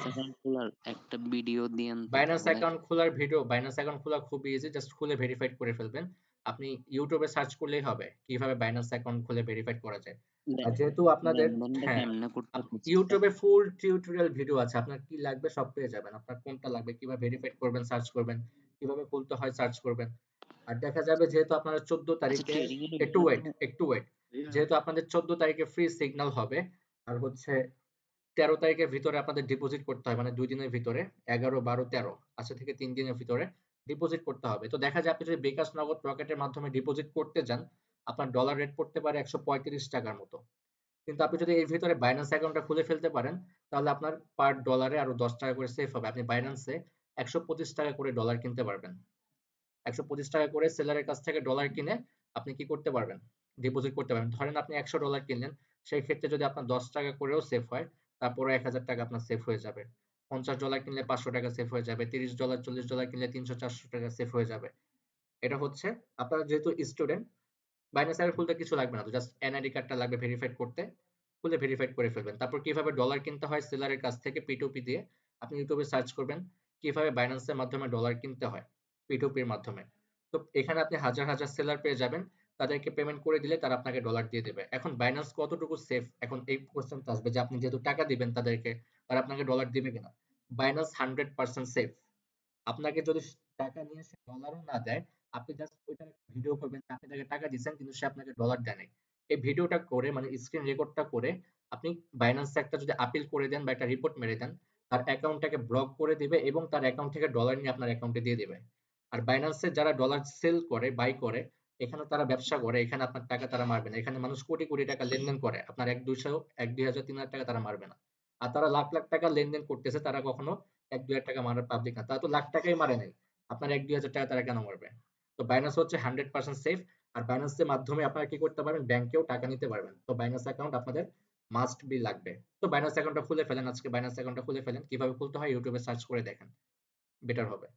অ্যাকাউন্ট খোলার একটা ভিডিও দিয়েন তো বাইন্যান্স তাহলে। অ্যাকাউন্ট খোলার ভিডিও, বাইন্যান্স অ্যাকাউন্ট খোলা খুবই ইজি, জাস্ট খুলে ভেরিফাইড করে ফেলবেন। আপনি ইউটিউবে সার্চ করলেই হবে কিভাবে বাইন্যান্স অ্যাকাউন্ট খুলে ভেরিফাইড করা যায়। আর যেহেতু আপনাদের, লেনদেনটা হ্যাঁ, কেমনে করতে হচ্ছে? ইউটিউবে ফুল টিউটোরিয়াল ভিডিও আছে, আপনার কি লাগবে সব পেয়ে যাবেন। আপনার কোনটা লাগবে, কিভাবে ভেরিফাইড করবেন সার্চ করবেন, কিভাবে খুলতে হয় সার্চ করবেন। আর দেখা যাবে যেহেতু আপনারা 14 আচ্ছা, তারিখে, ট্রেডিং এর একটু ওয়েট, যেহেতু আপনাদের 14 তারিখে ফ্রি সিগন্যাল হবে, আর হচ্ছে 13 তারিখের ভিতরে আপনাদের ডিপোজিট করতে হয়, মানে 2 দিনের ভিতরে, 11, 12, 13, আজকে থেকে 3 দিনের ভিতরে ডিপোজিট করতে হবে। তো দেখা যায় আপনি যদি বিকাশ, নগদ, রকেটের মাধ্যমে ডিপোজিট করতে যান, আপনার ডলার রেট পড়তে পারে 135 টাকার মতো। কিন্তু আপনি যদি এর ভিতরে বাইন্যান্স অ্যাকাউন্টটা খুলে ফেলতে পারেন, তাহলে আপনার পার ডলারে আরো 10 টাকা করে সেভ হবে। আপনি বাইন্যান্সে 125 টাকা করে ডলার কিনতে পারবেন। 125 টাকা করে সেলারের কাছ থেকে ডলার কিনে আপনি কি করতে পারবেন, ডিপোজিট করতে পারবেন। ধরেন আপনি 100 ডলার কিনলেন, সেই ক্ষেত্রে যদি আপনার 10 টাকা করেও সেভ হয়, তারপরে 1000 টাকা আপনার সেভ হয়ে যাবে। 50 ডলার কিনলে 500 টাকা সেভ হয়ে যাবে। 30 ডলার, 40 ডলার কিনলে 300-400 টাকা সেভ হয়ে যাবে। এটা হচ্ছে, আপনারা যেহেতু স্টুডেন্ট, বাইন্যান্স অ্যাকাউন্ট খুলতে কিছু লাগবে না, তো জাস্ট এনআইডি কার্ডটা লাগবে ভেরিফাইড করতে, খুলে ভেরিফাইড করে ফেলবেন। তারপর কিভাবে ডলার কিনতে হয় সেলারের কাছ থেকে P2P দিয়ে, আপনি ইউটিউবে সার্চ করবেন কিভাবে বাইন্যান্সের মাধ্যমে ডলার কিনতে হয় P2P এর মাধ্যমে। তো এখানে আপনি হাজার হাজার সেলার পেয়ে যাবেন, তাদেরকে পেমেন্ট করে দিলে তারা আপনাকে ডলার দিয়ে দেবে। এখন বাইন্যান্স কতটুকু সেফ, এখন এই কোশ্চেনটা আসবে যে আপনি যেহেতু টাকা দিবেন তাদেরকে, তারা আপনাকে ডলার দিবে কিনা। Binance 100% safe. আপনাকে যদি টাকা নিয়ে সে ডলারও না দেয়, আপনি জাস্ট ওইটার ভিডিও করবেন যে আপনি তাকে টাকা দিচ্ছেন কিন্তু সে আপনাকে ডলার দেয় নাই। এই ভিডিওটা করে, মানে স্ক্রিন রেকর্ডটা করে আপনি বাইন্যান্সে একটা যদি আপিল করে দেন বা একটা রিপোর্ট মেরে দেন, তার অ্যাকাউন্টটাকে ব্লক করে দিবে এবং তার অ্যাকাউন্ট থেকে ডলার নিয়ে আপনার অ্যাকাউন্টে দিয়ে দিবে। আর বাইন্যান্সে যারা ডলার সেল করে, বাই করে, এখানে তারা ব্যবসা করে, এখানে আপনার টাকা তারা মারবে না। এখানে মানুষ কোটি কোটি টাকা লেনদেন করে, আপনার 1-200, 1-2 হাজার, 3 হাজার টাকা তারা মারবে না। আর তারা লাখ লাখ টাকা লেনদেন করতেছে, তারা কখনো 1-2 হাজার টাকা মারার পাবলিক না। তারা তো লাখ টাকাই মারে নাই, আপনার 1-2 হাজার টাকা তারা কেন মারবে? তো বাইন্যান্স হচ্ছে 100% সেফ। আর বাইন্যান্সের মাধ্যমে আপনারা কি করতে পারবেন, ব্যাংকেও টাকা নিতে পারবেন। তো বাইন্যান্স অ্যাকাউন্ট আপনাদের মাস্ট বি লাগবে। তো বাইন্যান্স অ্যাকাউন্টটা খুলে ফেলেন, আজকে বাইন্যান্স অ্যাকাউন্টটা খুলে ফেলেন। কিভাবে খুলতে হয় ইউটিউবে সার্চ করে দেখেন, বেটার হবে।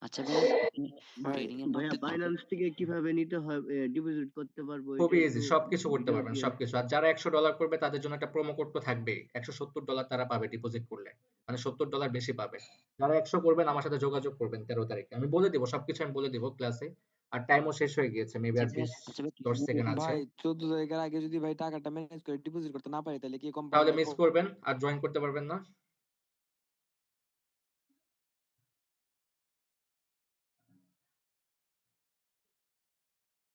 আচ্ছা ভাইয়া, আপনি ভাই ট্রেডিং এর ভাইয়া মধ্যে তো বাইন্যান্স থেকে কিভাবে নিতে হয়, ডিপোজিট করতে পারবো এটা খুবই একটু ইজি, সবকিছু করতে ডিটেলস পারবেন, দিয়ে। সবকিছু। আর যারা 100 ডলার করবে তাদের জন্য একটা প্রোমো কোড তো থাকবেই, 170 ডলার তারা পাবে ডিপোজিট করলে, মানে 70 ডলার বেশি পাবে। যারা 100 করবেন আমার সাথে যোগাযোগ করবেন 13 তারিখে, আমি বলে দিব, সবকিছু আমি বলে দিব ক্লাসে। আর টাইমও শেষ হয়ে গিয়েছে, মেবি আর আচ্ছা ভাই 20-10 সেকেন্ড আছে। ভাই 14 তারিখের আগে যদি ভাই টাকাটা ম্যানেজ করে ডিপোজিট করতে না পারি তাহলে কি তাহলে কোম্পানিটা মিস করবেন আর জয়েন করতে পারবেন না।